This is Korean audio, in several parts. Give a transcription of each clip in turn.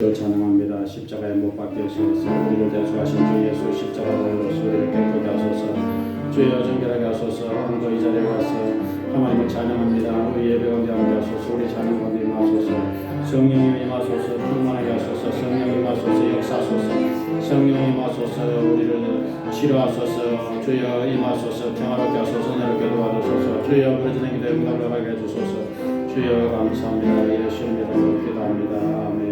찬양합니다. 십자가에 못 박혀서 우리를 대속하신 주 예수 십자가로서 우리를 깨끗게 하소서. 주여 정결하게 하소서. 오늘도 이 자리에 와서 하나님을 찬양합니다. 우리 예배 가운데 함께 하소서. 우리 찬양 가운데 임하소서. 성령님 임하소서. 충만하게 하소서. 성령 임하소서. 역사하소서. 성령 임하소서. 우리를 치료하소서. 주여 임하소서. 평화롭게 하소서. 은혜롭게 도와주소서. 주여 부르짖는 기도 응답하게 해주소서. 주여 감사합니다. 예수님 이름으로 기도합니다. 아멘.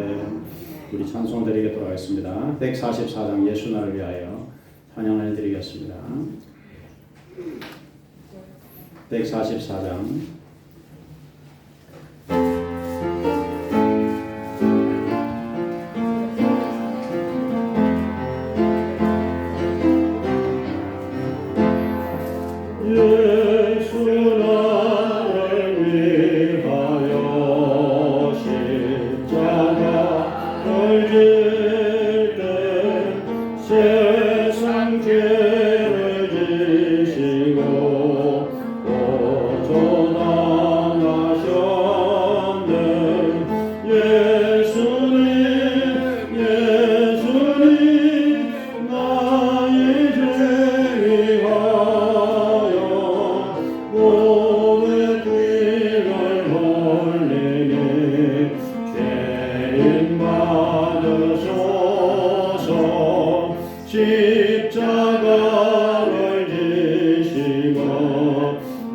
우리 찬송 드리도록 하겠습니다. 144장 예수 나를 위하여 찬양을 드리겠습니다. 144장 십자가를 지시고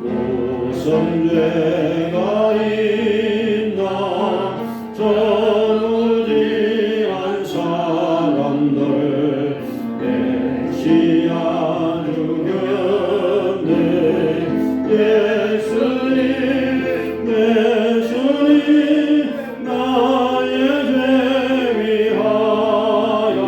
무슨 죄가 있나 전무지한 사람들 메시아 죽였네. 예수님 나의 죄 위하여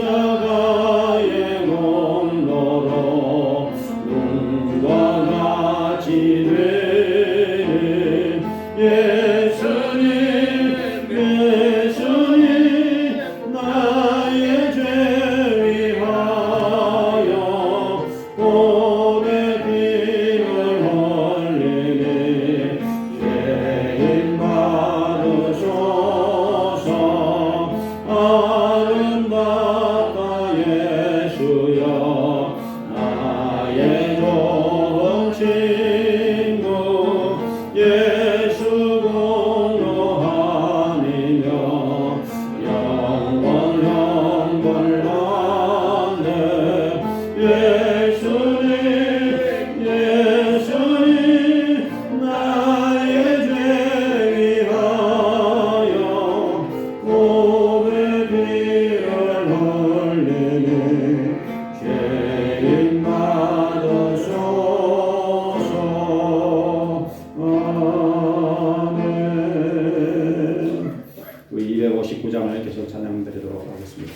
십자가의 홈로로 눈과 같이 되는 예수님 나의 죄 위하여 몸에 피를 흘리네. 죄인 받으소서. 아름답다 예수여 나의 좋은 친구. 예수 공로하니며 영원 영원하네. 예수님 나의 죄 위하여 몸에 피를 흘리네. 죄인 받으소서. 아멘. 우리 259장을 계속 찬양드리도록 하겠습니다.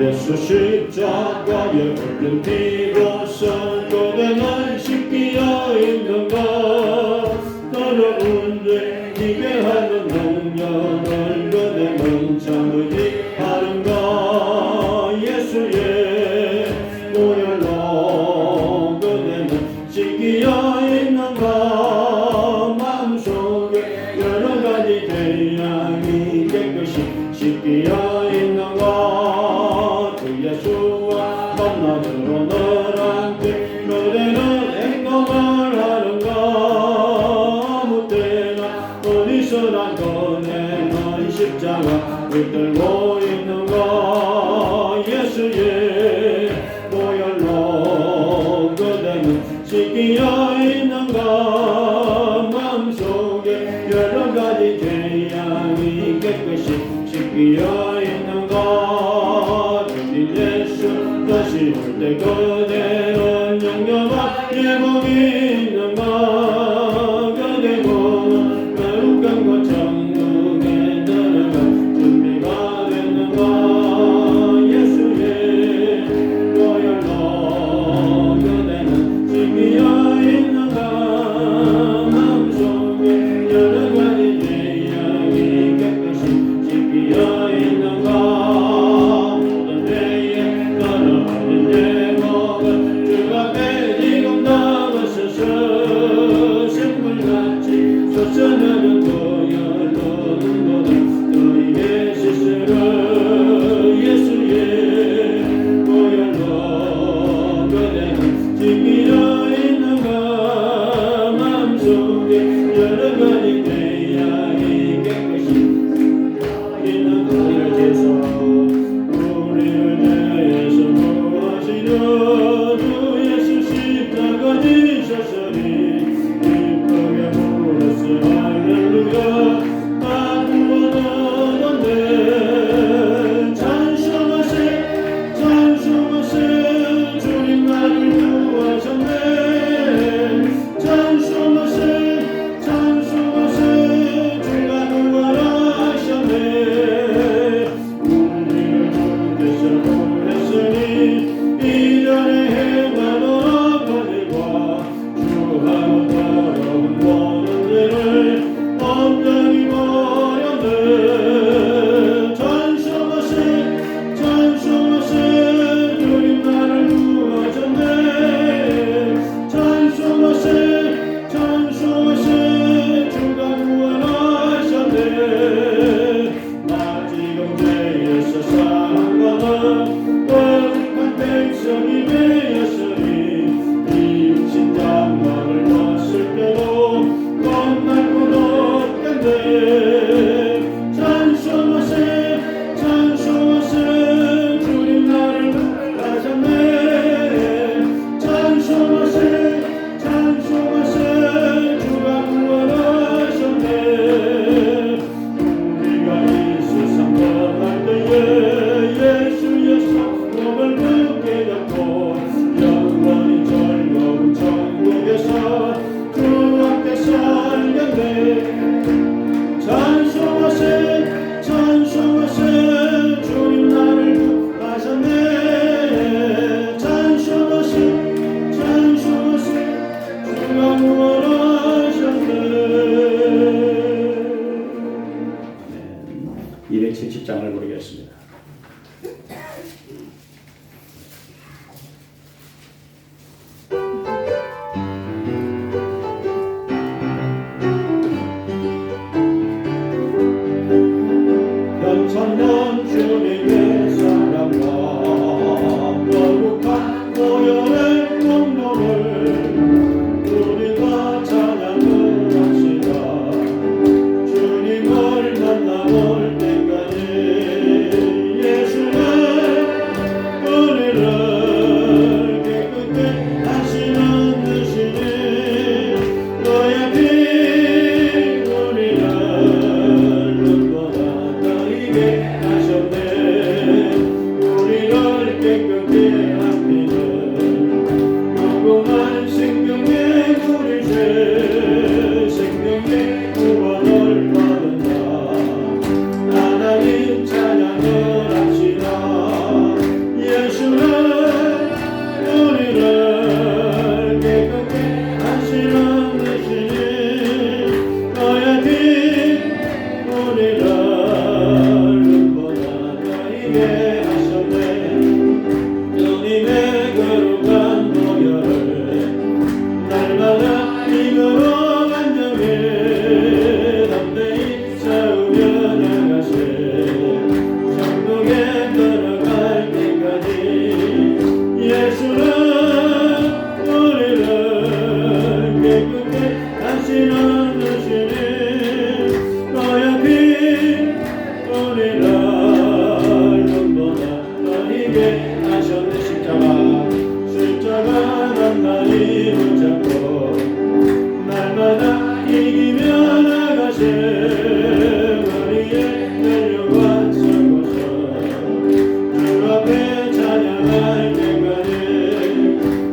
예수 십자가에 흘린 피로써 고대는 씻기어 있는가. 더러운 죄 이게 하는 농년을 그대는 참으지 않은가. 예수의 보혈로 그대는 씻기어 있는가. 마음속에 여러 가지 죄악이 깨끗이 씻기어 있는가. 예수와 만나주러 너란테 그대는 행동을 하는가. 아무 때나 어디서나 꺼내는 십자가 붙들고 있는가. 예수의 보혈로 그대는 씻기어 있는가. 마음속에 여러 가지 죄악이 깨끗이 씻기어 있는가. 예수 다시 올 때 그대는 영영한 예복이 있는가. 그대 보는 거룩한 것 천국에 270장을 부르겠습니다. 천년 주님의 사랑과 거룩한 보혈의 공로를 우리가 찬양을 합시다. 주님을 만나볼 때까지 예수는 우리를 깨끗게 하시는 주시니 너의 피 우리를 눈보다 너희게 하셨네. 우리를 깨끗게 하시는 무궁한 생명의 우리죄 생명의 구원을 받은다. 하나님 찬양을 합시다. 예수는 우리를 깨끗게 하시는 주시니 너의 피 우리를 눈보다 너희게 하셨네. 주님의 거룩한 보혈을 날마다 이거로 간절히 담대히 싸우며 나가세. 천국에 들어갈 때까지 예수는 우리를 깨끗게 하시는 주시니 너의 피 우리를 눈보다 너희게 하셨네. 십자가 단단히 붙잡고 날마다 이기며 나가세. 머리에 내려와 서고서 주 앞에 찬양할 때까지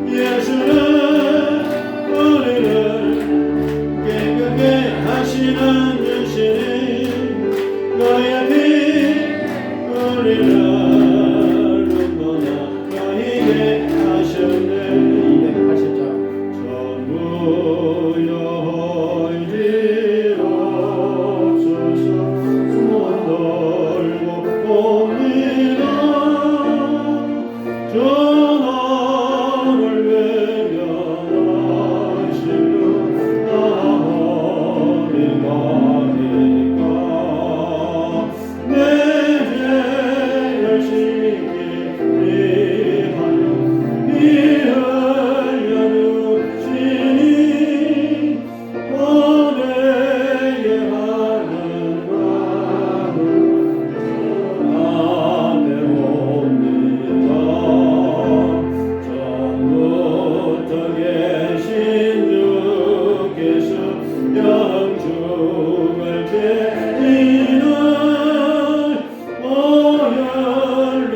예수는 우리를 깨끗게 하시는 주시니 너의 피 우리를 눈보다 너희게 하셨네. 280장 전부 여인지옵소서 숨어 떨고 옵니다. 전하를 외면하시는 나머리가니까 내 죄를 씻기 위하여 피 흘려 주시니 너에게 하는 마음을 아뢰옵니다. 전부터 계신 주께서 영중을 깨리는 보혈로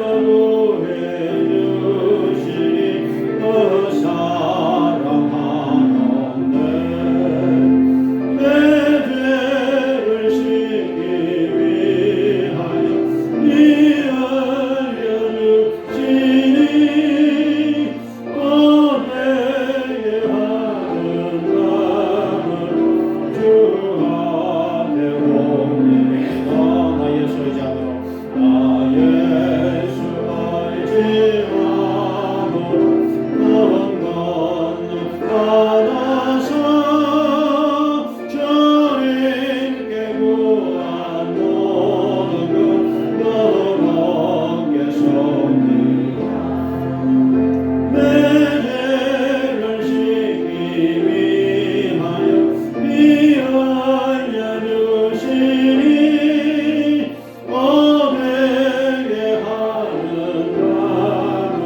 구해주시니 너 사랑하는데 내 죄를 씻기 위하여 피 흘려 주시니 너에게 하는 마음을 주 앞에 옵니다. 나 예수 의지하노 나 예수 의지하노 넌 건너 받아서 주님께 구한 모든 것 너먹겠습니다. 내 죄를 씻기 위하여 피 흘려 주시니 너에게 하는 마음을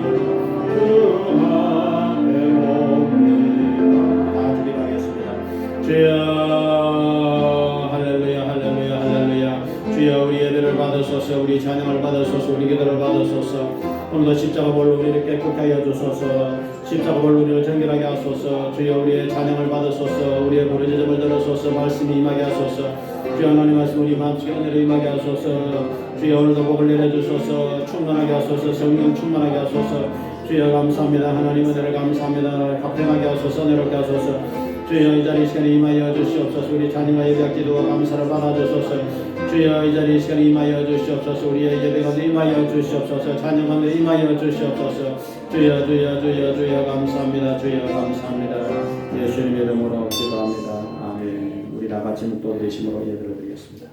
주 앞에 옵니다. 다 드리겠습니다. 주여 할렐루야 할렐루야 할렐루야. 주여 우리 예배를 받으소서. 우리 찬양을 받으소서. 우리 기도를 받으소서. 오늘도 십자가 볼로 우리를 깨끗하게 하여 주소서. 십자가 볼로 우리를 정결하게 하소서. 주여 우리의 찬양을 받으소서. 우리의 부르짖음을 들으소서. 말씀이 임하게 하소서. 주여 하나님 말씀 우리 마음속에 은혜를 임하게 하소서. 주여 오늘도 복을 내려주소서. 충만하게 하소서. 성령 충만하게 하소서. 주여 감사합니다. 하나님 은혜를 감사합니다. 가평하게 하소서. 은혜롭게 하소서. 주여 이 자리 시간에 임하여 주시옵소서. 우리 찬양과 예배와 기도와 감사를 받아주소서. 주여 이 자리 이 시간에 임하여 주시옵소서. 우리의 예배가 임하여 주시옵소서. 찬양하며 임하여 주시옵소서. 주여 감사합니다. 주여 감사합니다. 예수님 이름으로 기도합니다. 아멘. 우리 다 같이 묵도 되심으로 예배를 드리겠습니다.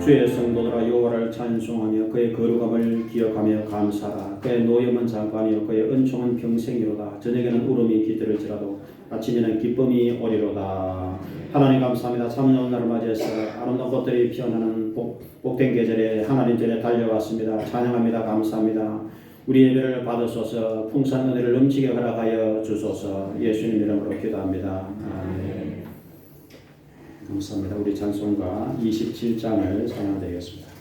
주의 성도들아 여호와를 찬송하며 그의 거룩함을 기억하며 감사하라. 그의 노염은 잠깐이요 그의 은총은 평생이로다. 저녁에는 울음이 깃들을지라도 아침에는 기쁨이 오리로다. 하나님 감사합니다. 참 좋은 날을 맞이해서 아름다운 꽃들이 피어나는 복된 계절에 하나님 전에 달려왔습니다. 찬양합니다. 감사합니다. 우리 예배를 받으소서. 풍성한 은혜를 넘치게 허락하여 주소서. 예수님 이름으로 기도합니다. 아멘. 감사합니다. 우리 찬송가 27장을 찬양드리겠습니다.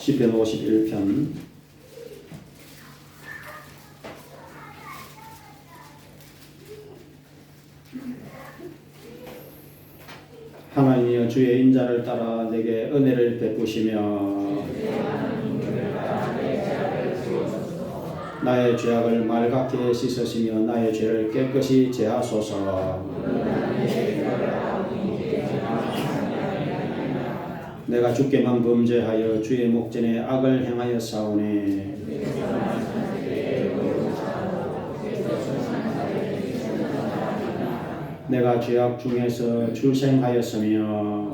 시편 51편 하나님이여 주의 인자를 따라 내게 은혜를 베푸시며 나의 죄악을 맑게 씻으시며 나의 죄를 깨끗이 제하소서. 내가 주께만 범죄하여 주의 목전에 악을 행하여 싸우니 내가 죄악 중에서 출생하였으며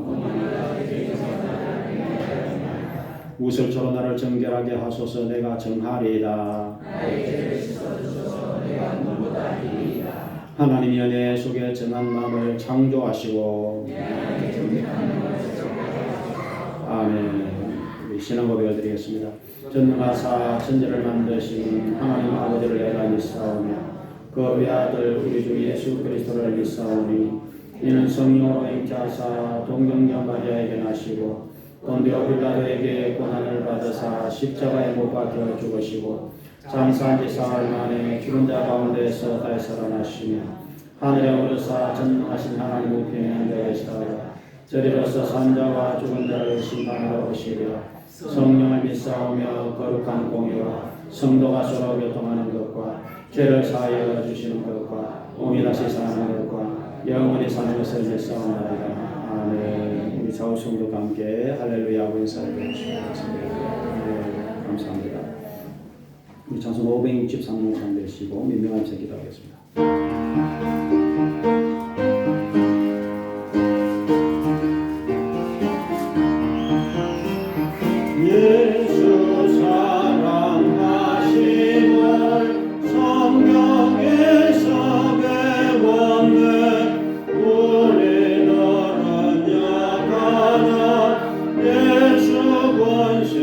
우슬초로 나를 정결하게 하소서. 내가 정하리이다. 하나님이여 내 속에 정한 마음을 창조하시고 아멘. 신앙 고백을 드리겠습니다. 전능하사 천지를 만드신 하나님 아버지를 내가 믿사오며 그 외아들 우리 주 예수 그리스도를 믿사오니 이는 성령으로 잉태하사 동정녀 마리아에게 나시고 본디오 빌라도에게 고난을 받으사 십자가에 못 박혀 죽으시고 장사한 지 사흘 만에 죽은 자 가운데에서 다시 살아나시며 하늘에 오르사 전능하신 하나님 우편에 앉아 계시다가 저리로서 산자와 죽은 자를 심판하러 오시리라. 성령을 믿사오며 거룩한 공의와 성도가 서로 교통하는 것과 죄를 사하여 주시는 것과 몸이 다시 사는 것과 영원히 사는 것을 믿사옵나이다. 아멘. 우리 좌우 성도가 함께 할렐루야 하고 인사를 드리겠습니다. 감사합니다. 우리 찬송 563명 상대시고 민명하면서 기도하겠습니다. 예수 사랑하심을 성경에서 배웠네. 우리들은 약하나 예수 권세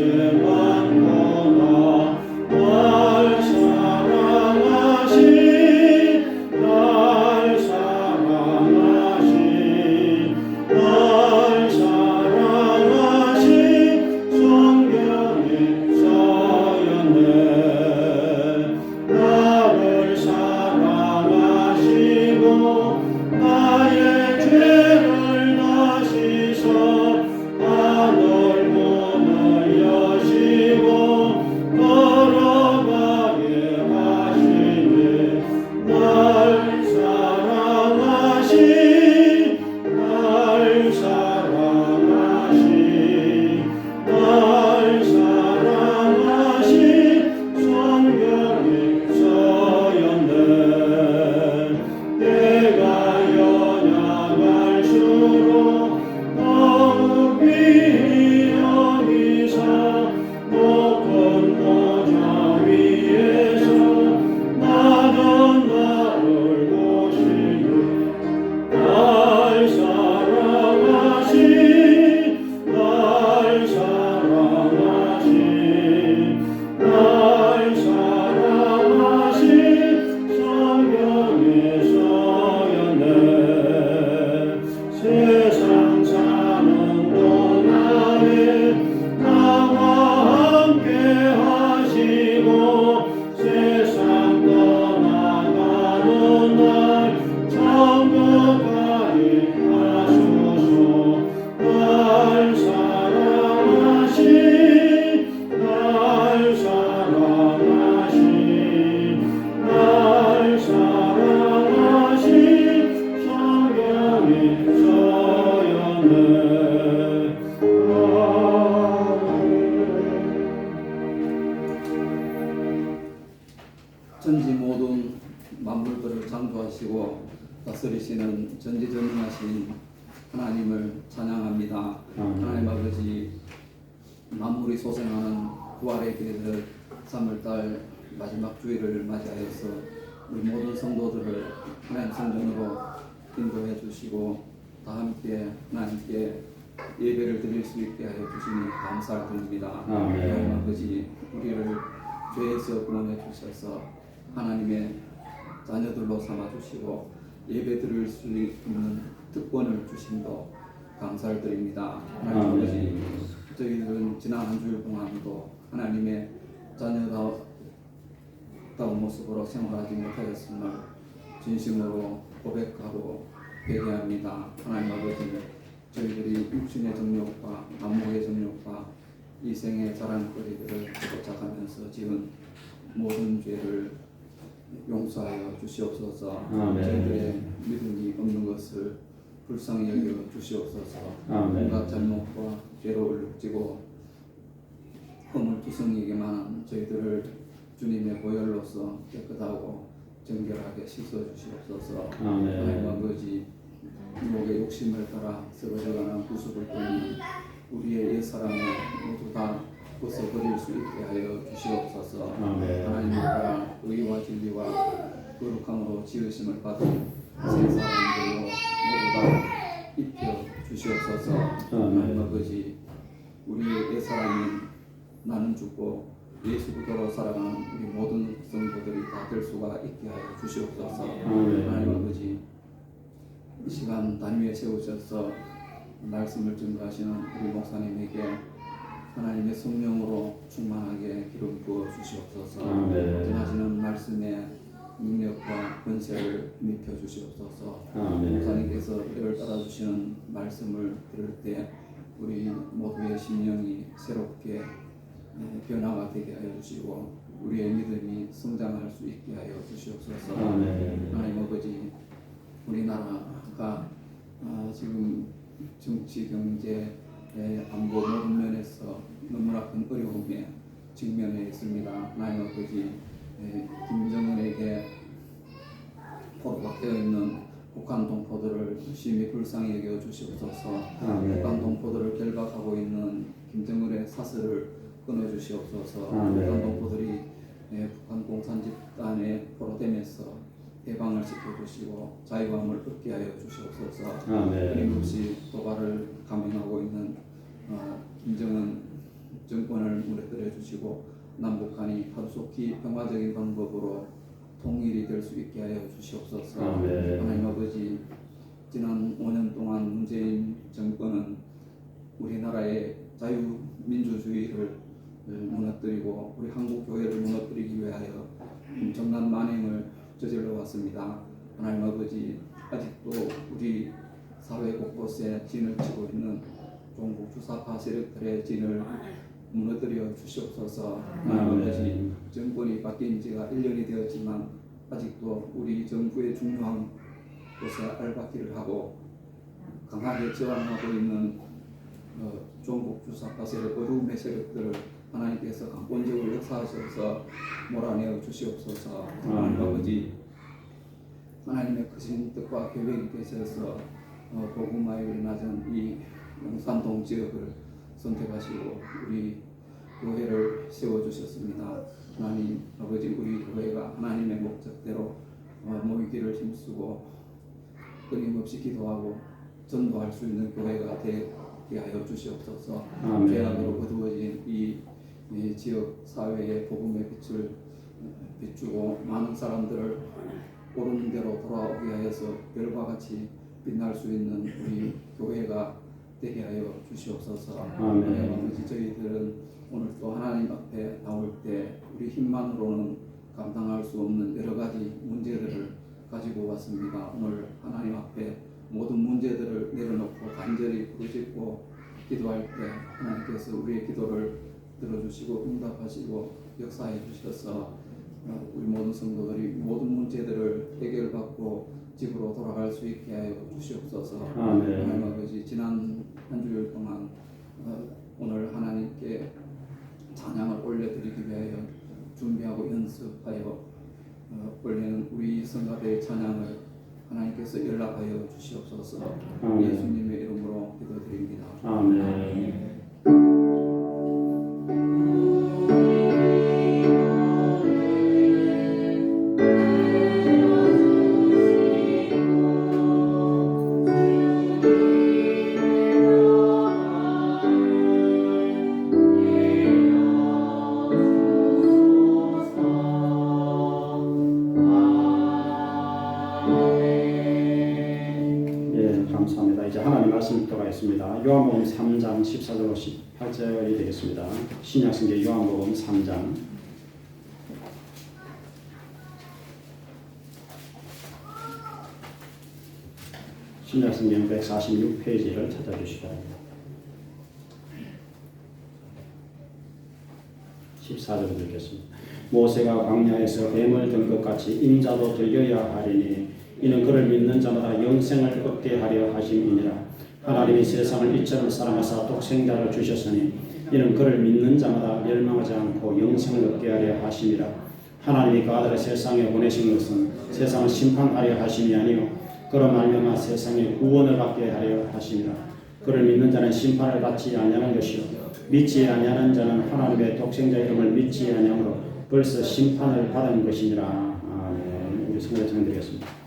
많구나. 날 사랑하신 날 사랑하신 날 사랑하신 성경에 써였네. 나를 사랑하시고 나의 죄를 다시서 하늘 문을 여시고 걸어가게 하시네. 날 사랑하신 날 사랑하신 날 사랑하신 성경에 써였네. 내가 연약할수록 더욱 위히 여기사 높은 보좌 위에서 나는 나를 보시네. 날 사랑하신 날 사랑하신 날 사랑하신 성경에 써였네. 세상 사는 동안에 나와 함께 하시고 세상 떠나가는 날 천국까지 하소서. 날 사랑하신 날 사랑하신 날 사랑하신 성경에 써였네. 전지 모든 만물들을 창조하시고 다스리시는 전지전능하신 하나님을 찬양합니다. 하나님 아버지, 만물이 소생하는 부활의 계절 3월달 마지막 주일을 맞이하여서 우리 모든 성도들을 하나님 성전으로 인도해 주시고 다 함께 하나님께 예배를 드릴 수 있게 하여 주시니 감사를 드립니다. 하나님 아버지, 우리를 죄에서 구원해 주셔서 하나님의 자녀들로 삼아 주시고 예배 드릴 수 있는 특권을 주심도 감사를 드립니다. 하나님 아버지, 저희들은 지난 한 주일 동안도 하나님의 자녀다운 모습으로 생활하지 못하였음을 진심으로 고백하고 회개합니다. 하나님 아버지, 저희들이 육신의 정욕과 안목의 정욕과 이생의 자랑거리들을 쫓아가면서 지은 모든 죄를 용서하여 주시옵소서. 저희들의 믿음이 없는 것을 불쌍히 여겨 주시옵소서. 온갖 잘못과 죄를 지고 허물투성이에게만 한 저희들을 주님의 보혈로서 깨끗하고 정결하게 씻어 주시옵소서. 하나님 아버지, 유혹의 욕심을 따라 쓰러져가는 구속을 통해 우리의 옛사람을 모두 다 벗어버릴 수 있게 하여 주시옵소서. 하나님을 따라 의와 진리와 거룩함으로 지으심을 받은 새 사람들로 모두 다 입혀 주시옵소서. 하나님 아버지, 우리의 옛사람인 나는 죽고 예수 그리스도로 살아가는 우리 모든 성도들이 다 될 수가 있게 하여 주시옵소서. 하나님 아버지, 이 시간 단위에 세우셔서 말씀을 증거하시는 우리 목사님에게 하나님의 성령으로 충만하게 기름 부어 주시옵소서. 아멘. 전하시는 말씀의 능력과 권세를 입혀 주시옵소서. 아멘. 목사님께서 때를 따라 주시는 말씀을 들을 때 우리 모두의 심령이 새롭게 변화가 되게 하여 주시고 우리의 믿음이 성장할 수 있게 하여 주시옵소서. 아멘. 하나님 아버지, 우리나라가 지금 정치, 경제, 안보 모든 면에서 너무나 큰 어려움에 직면해 있습니다. 하나님 아버지, 김정은에게 포로가 되어 있는 북한 동포들을 심히 불쌍히 여겨 주시옵소서. 북한 동포들을 결박하고 있는 김정은의 사슬을 끊어 주시옵소서. 북한 동포들이 북한 공산 집단에 포로되면서 해방을 시켜주시고 자유함을 얻게 하여 주시옵소서. 끊임없이 도발을 감행하고 있는 김정은 정권을 무너뜨려 주시고 남북한이 하루속히 평화적인 방법으로 통일이 될 수 있게 하여 주시옵소서. 하나님 아버지, 지난 5년 동안 문재인 정권은 우리나라의 자유민주주의를 무너뜨리고 우리 한국 교회를 무너뜨리기 위하여 엄청난 만행을 저질러 왔습니다. 하나님 아버지, 아직도 우리 사회 곳곳에 진을 치고 있는 종북 주사파 세력들의 진을 무너뜨려 주시옵소서. 하나님 아버지, 정권이 바뀐 지가 1년이 되었지만 아직도 우리 정부의 중요한 곳에 알박기를 하고 강하게 저항하고 있는 종북 주사파 세력, 어려움의 세력들을 하나님께서 강권적으로 역사하셔서 몰아내어 주시옵소서. 하나님 아버지, 하나님의 크신 뜻과 계획이 되셔서 복음화에 낮은 이 용산동 지역을 선택하시고 우리 교회를 세워주셨습니다. 하나님 아버지, 우리 교회가 하나님의 목적대로 모이기를 힘쓰고 끊임없이 기도하고 전도할 수 있는 교회가 되게 하여 주시옵소서. 죄악으로 어두워진 이 지역 사회의 복음의 빛을 비추고 많은 사람들을 옳은 대로 돌아오게 하여서 별과 같이 빛날 수 있는 우리 교회가 되게 하여 주시옵소서. 하나님 아버지, 저희들은 오늘 또 하나님 앞에 나올 때 우리 힘만으로는 감당할 수 없는 여러 가지 문제들을 가지고 왔습니다. 오늘 하나님 앞에 모든 문제들을 내려놓고 간절히 부르짖고 기도할 때 하나님께서 우리의 기도를 들어주시고 응답하시고 역사해 주셔서 우리 모든 성도들이 모든 문제들을 해결받고 집으로 돌아갈 수 있게 하여 주시옵소서. 하나님 아버지, 지난 한 주일 동안 오늘 하나님께 찬양을 올려드리기 위하여 준비하고 연습하여 올리는 우리 성가대의 찬양을 하나님께서 연락하여 주시옵소서. 예수님의 이름으로 기도드립니다. 아멘. 감사합니다. 이제 하나님 말씀 들어가겠습니다. 요한복음 3장 14절로 18절이 되겠습니다. 신약성경 요한복음 3장 신약성경 146페이지를 찾아주시기 바랍니다. 14절을 읽겠습니다. 모세가 광야에서 뱀을 든 것 같이 인자도 들려야 하리니 이는 그를 믿는 자마다 영생을 얻게 하려 하심이니라. 하나님이 세상을 이처럼 사랑하사 독생자를 주셨으니 이는 그를 믿는 자마다 멸망하지 않고 영생을 얻게 하려 하심이라. 하나님이 그 아들을 세상에 보내신 것은 세상을 심판하려 하심이 아니요 그로 말미암아 세상에 구원을 받게 하려 하심이라. 그를 믿는 자는 심판을 받지 아니하는 것이요 믿지 아니하는 자는 하나님의 독생자 이름을 믿지 아니하므로 벌써 심판을 받은 것이니라. 아멘. 우리 성도들 전드리겠습니다.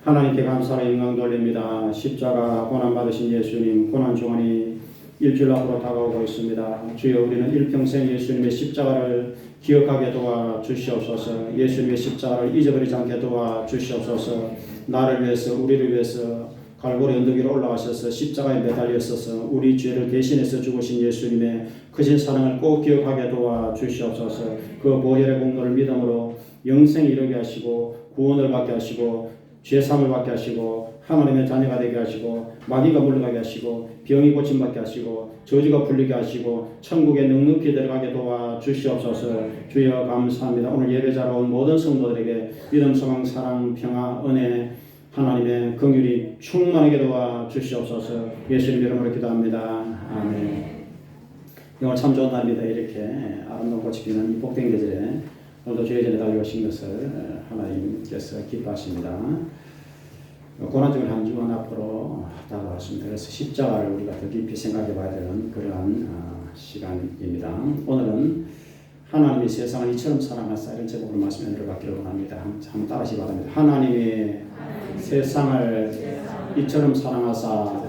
하나님께 감사와 영광 돌립니다. 십자가 고난 받으신 예수님, 고난 중환이 일주일 앞으로 다가오고 있습니다. 주여, 우리는 일평생 예수님의 십자가를 기억하게 도와 주시옵소서. 예수님의 십자가를 잊어버리지 않게 도와 주시옵소서. 나를 위해서, 우리를 위해서 갈보리 언덕 위로 올라가셔서 십자가에 매달렸어서 우리 죄를 대신해서 죽으신 예수님의 크신 사랑을 꼭 기억하게 도와 주시옵소서. 그 보혈의 공로를 믿음으로 영생에 이르게 하시고 구원을 받게 하시고 죄사함을 받게 하시고 하나님의 자녀가 되게 하시고 마귀가 물러가게 하시고 병이 고침받게 하시고 저주가 풀리게 하시고 천국에 넉넉히 들어가게 도와 주시옵소서. 주여 감사합니다. 오늘 예배자로 온 모든 성도들에게 믿음, 소망, 사랑, 평화, 은혜, 하나님의 긍휼이 충만하게 도와 주시옵소서. 예수님 이름으로 기도합니다. 아멘. 오늘 참 좋은 날입니다. 이렇게 아름다운 꽃이 피는 이 복된 계절에 오늘도 주의 전에 달려오신 것을 하나님께서 기뻐하십니다. 고난적인 한 주간 앞으로 다가왔습니다. 그래서 십자가를 우리가 더 깊이 생각해 봐야 되는 그러한 시간입니다. 오늘은 하나님이 세상을 이처럼 사랑하사 이런 제목으로 말씀 연결을 받기를 원합니다. 한번 따라하시기 바랍니다. 하나님이 세상을 이처럼 사랑하사.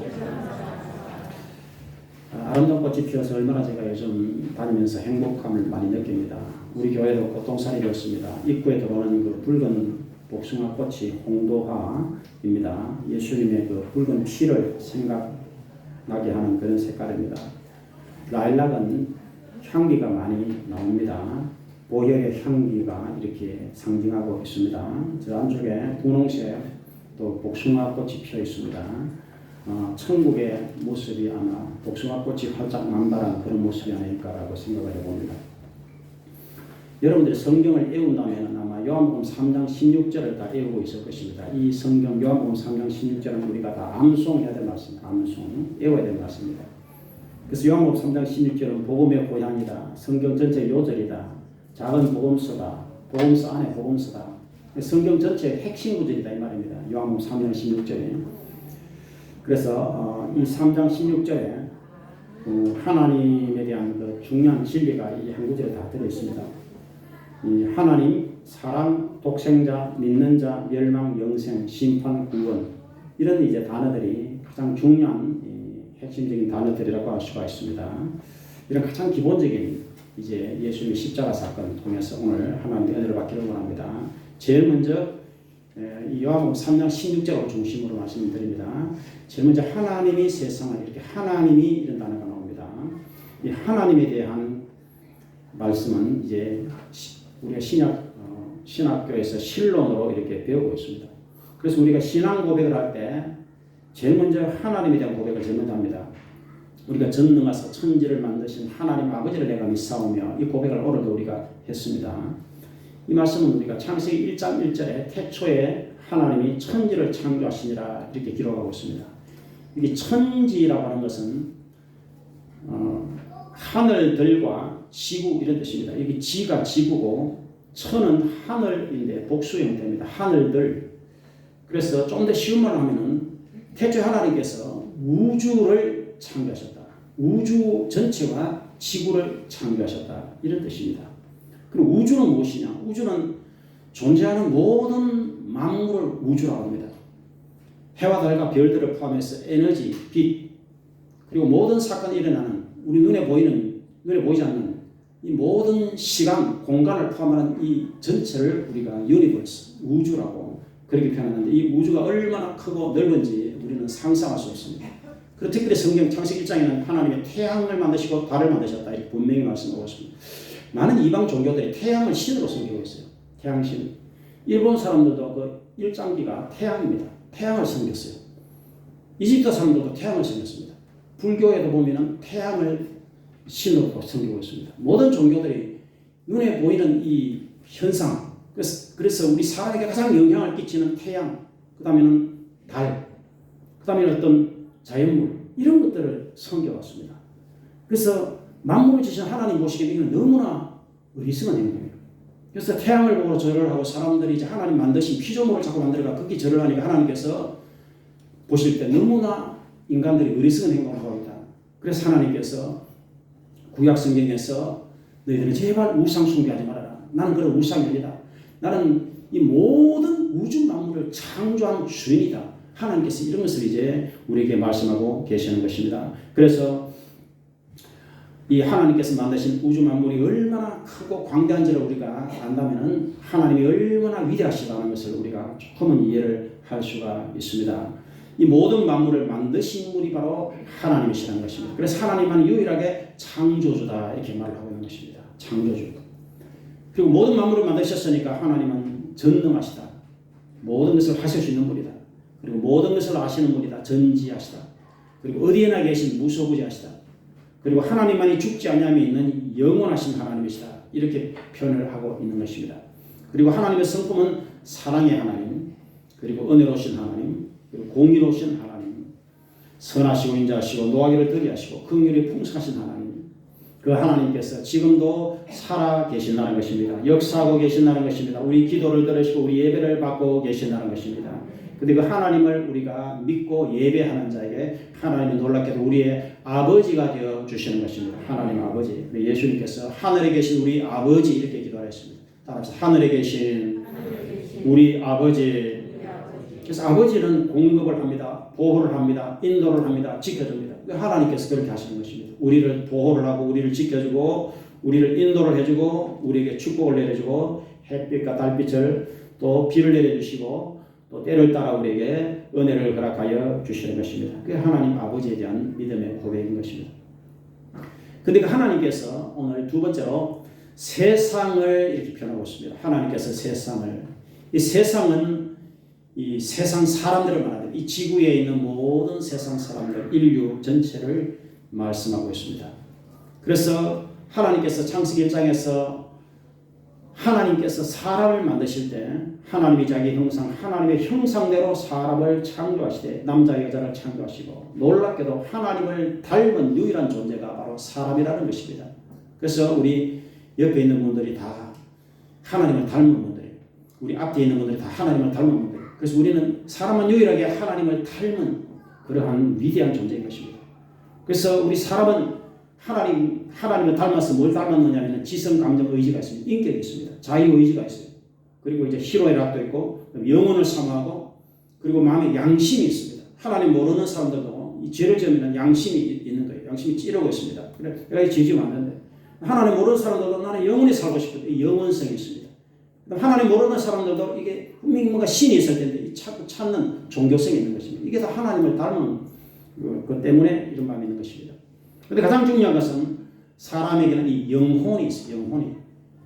아름다운 꽃이 피어서 얼마나 제가 요즘 다니면서 행복함을 많이 느낍니다. 우리 교회도 꽃동산이었습니다. 입구에 들어오는 그 붉은 복숭아 꽃이 홍도화입니다. 예수님의 그 붉은 피를 생각나게 하는 그런 색깔입니다. 라일락은 향기가 많이 나옵니다. 보혈의 향기가 이렇게 상징하고 있습니다. 저 안쪽에 분홍색 또 복숭아 꽃이 피어 있습니다. 천국의 모습이 아마 복숭아 꽃이 활짝 만발한 그런 모습이 아닐까라고 생각을 해봅니다. 여러분들이 성경을 외운다면 아마 요한복음 3장 16절을 다 외우고 있을 것입니다. 이 성경 요한복음 3장 16절은 우리가 다 암송해야 될 말씀입니다. 암송, 외워야 될 말씀입니다. 그래서 요한복음 3장 16절은 복음의 고향이다. 성경 전체 요절이다. 작은 복음서다. 복음서 안에 복음서다. 성경 전체의 핵심 구절이다 이 말입니다. 요한복음 3장 16절에. 그래서 이 3장 16절에 하나님에 대한 그 중요한 진리가 이 한 구절에 다 들어있습니다. 이 하나님, 사랑, 독생자, 믿는 자, 멸망, 영생, 심판, 구원 이런 이제 단어들이 가장 중요한 핵심적인 단어들이라고 할 수가 있습니다. 이런 가장 기본적인 이제 예수님의 십자가 사건을 통해서 오늘 하나님의 은혜를 받기를 원합니다. 제일 먼저 이 요한복음 3장 16절을 중심으로 말씀드립니다. 제일 먼저 하나님이 세상을 이렇게 하나님이 이런 단어가 나옵니다. 이 하나님에 대한 말씀은 이제 우리가 신학교에서 신론으로 이렇게 배우고 있습니다. 그래서 우리가 신앙 고백을 할 때 제일 먼저 하나님에 대한 고백을 제일 먼저 합니다. 우리가 전능하사 천지를 만드신 하나님 아버지를 내가 믿사오며 이 고백을 오늘도 우리가 했습니다. 이 말씀은 우리가 창세기 1장 1절에 태초에 하나님이 천지를 창조하시니라 이렇게 기록하고 있습니다. 이게 천지라고 하는 것은 하늘들과 지구 이런 뜻입니다. 여기 지가 지구고 천은 하늘인데 복수 형태입니다. 하늘들. 그래서 좀 더 쉬운 말로 하면은 태초에 하나님께서 우주를 창조하셨다. 우주 전체와 지구를 창조하셨다. 이런 뜻입니다. 그럼 우주는 무엇이냐? 우주는 존재하는 모든 만물을 우주라고 합니다. 해와 달과 별들을 포함해서 에너지, 빛, 그리고 모든 사건이 일어나는 우리 눈에 보이지 않는 이 모든 시간, 공간을 포함하는 이 전체를 우리가 유니버스, 우주라고 그렇게 표현하는데 이 우주가 얼마나 크고 넓은지 우리는 상상할 수 없습니다. 그리고 특별히 성경 창세기 1장에는 하나님의 태양을 만드시고 달을 만드셨다 이렇게 분명히 말씀하고 있습니다. 많은 이방 종교들이 태양을 신으로 섬기고 있어요. 태양신. 일본 사람들도 그 일장기가 태양입니다. 태양을 섬겼어요. 이집트 사람들도 태양을 섬겼습니다. 불교에도 보면은 태양을 신으로 섬기고 있습니다. 모든 종교들이 눈에 보이는 이 현상, 그래서 우리 사람에게 가장 영향을 끼치는 태양, 그 다음에는 달, 그 다음에는 어떤 자연물, 이런 것들을 섬겨왔습니다. 그래서 만물을 지신 하나님 보시기에 이건 너무나 어리석은 행동이에요. 그래서 태양을 보고 절을 하고 사람들이 이제 하나님 만드신 피조물을 자꾸 만들어가 거기 절을 하니까 하나님께서 보실 때 너무나 인간들이 어리석은 행동을 하고 있다. 그래서 하나님께서 구약 성경에서 너희들은 제발 우상 숭배하지 말아라. 나는 그런 우상이 아니다. 나는 이 모든 모든 우주 만물을 창조한 주인이다. 하나님께서 이런 것을 이제 우리에게 말씀하고 계시는 것입니다. 그래서 이 하나님께서 만드신 우주 만물이 얼마나 크고 광대한지를 우리가 안다면 하나님이 얼마나 위대하시다는 것을 우리가 조금은 이해를 할 수가 있습니다. 이 모든 만물을 만드신 분이 바로 하나님이시라는 것입니다. 그래서 하나님만 유일하게 창조주다 이렇게 말을 하고 있는 것입니다. 창조주. 그리고 모든 만물을 만드셨으니까 하나님은 전능하시다. 모든 것을 하실 수 있는 분이다. 그리고 모든 것을 아시는 분이다. 전지하시다. 그리고 어디에나 계신 무소부지하시다. 그리고 하나님만이 죽지 아니함이 있는 영원하신 하나님이시다. 이렇게 표현을 하고 있는 것입니다. 그리고 하나님의 성품은 사랑의 하나님, 그리고 은혜로우신 하나님, 그리고 공의로우신 하나님, 선하시고 인자하시고 노하기를 더디 하시고 긍휼이 풍성하신 하나님, 그 하나님께서 지금도 살아 계신다는 것입니다. 역사하고 계신다는 것입니다. 우리 기도를 들으시고 우리 예배를 받고 계신다는 것입니다. 근데 그 하나님을 우리가 믿고 예배하는 자에게 하나님이 놀랍게도 우리의 아버지가 되어 주시는 것입니다. 하나님 아버지. 예수님께서 하늘에 계신 우리 아버지 이렇게 기도하셨습니다. 따라서 하늘에 계신 우리 아버지. 그래서 아버지는 공급을 합니다. 보호를 합니다. 인도를 합니다. 지켜줍니다. 하나님께서 그렇게 하시는 것입니다. 우리를 보호를 하고 우리를 지켜주고 우리를 인도를 해주고 우리에게 축복을 내려주고 햇빛과 달빛을 또 비를 내려주시고 또 때를 따라 우리에게 은혜를 허락하여 주시는 것입니다. 그게 하나님 아버지에 대한 믿음의 고백인 것입니다. 그런데 그 하나님께서 오늘 두 번째로 세상을 이렇게 표현하고 있습니다. 하나님께서 세상을, 이 세상은 이 세상 사람들을 말하는 이 지구에 있는 모든 세상 사람들, 인류 전체를 말씀하고 있습니다. 그래서 하나님께서 창세기 1장에서 하나님께서 사람을 만드실 때 하나님이 자기 형상, 하나님의 형상대로 사람을 창조하시되 남자 여자를 창조하시고 놀랍게도 하나님을 닮은 유일한 존재가 바로 사람이라는 것입니다. 그래서 우리 옆에 있는 분들이 다 하나님을 닮은 분들이에요. 우리 앞에 있는 분들이 다 하나님을 닮은 분들이에요. 그래서 우리는 사람은 유일하게 하나님을 닮은 그러한 위대한 존재인 것입니다. 그래서 우리 사람은 하나님을 닮아서 뭘 닮았느냐면 지성, 감정, 의지가 있습니다. 인격이 있습니다. 자유의지가 있어요. 그리고 이제 희로의 락도 있고 영혼을 사모하고 그리고 마음에 양심이 있습니다. 하나님 모르는 사람들도 이 죄를 지으면 양심이 있는 거예요. 양심이 찌르고 있습니다. 그래, 내가 이 죄 지으면 안 되는데 하나님 모르는 사람들도 나는 영원히 살고 싶거든요. 영원성이 있습니다. 하나님 모르는 사람들도 이게 분명히 뭔가 신이 있을 텐데 자꾸 찾는 종교성이 있는 것입니다. 이게 다 하나님을 닮은 것 때문에 이런 마음이 있는 것입니다. 그런데 가장 중요한 것은 사람에게는 이 영혼이 있어요. 영혼이.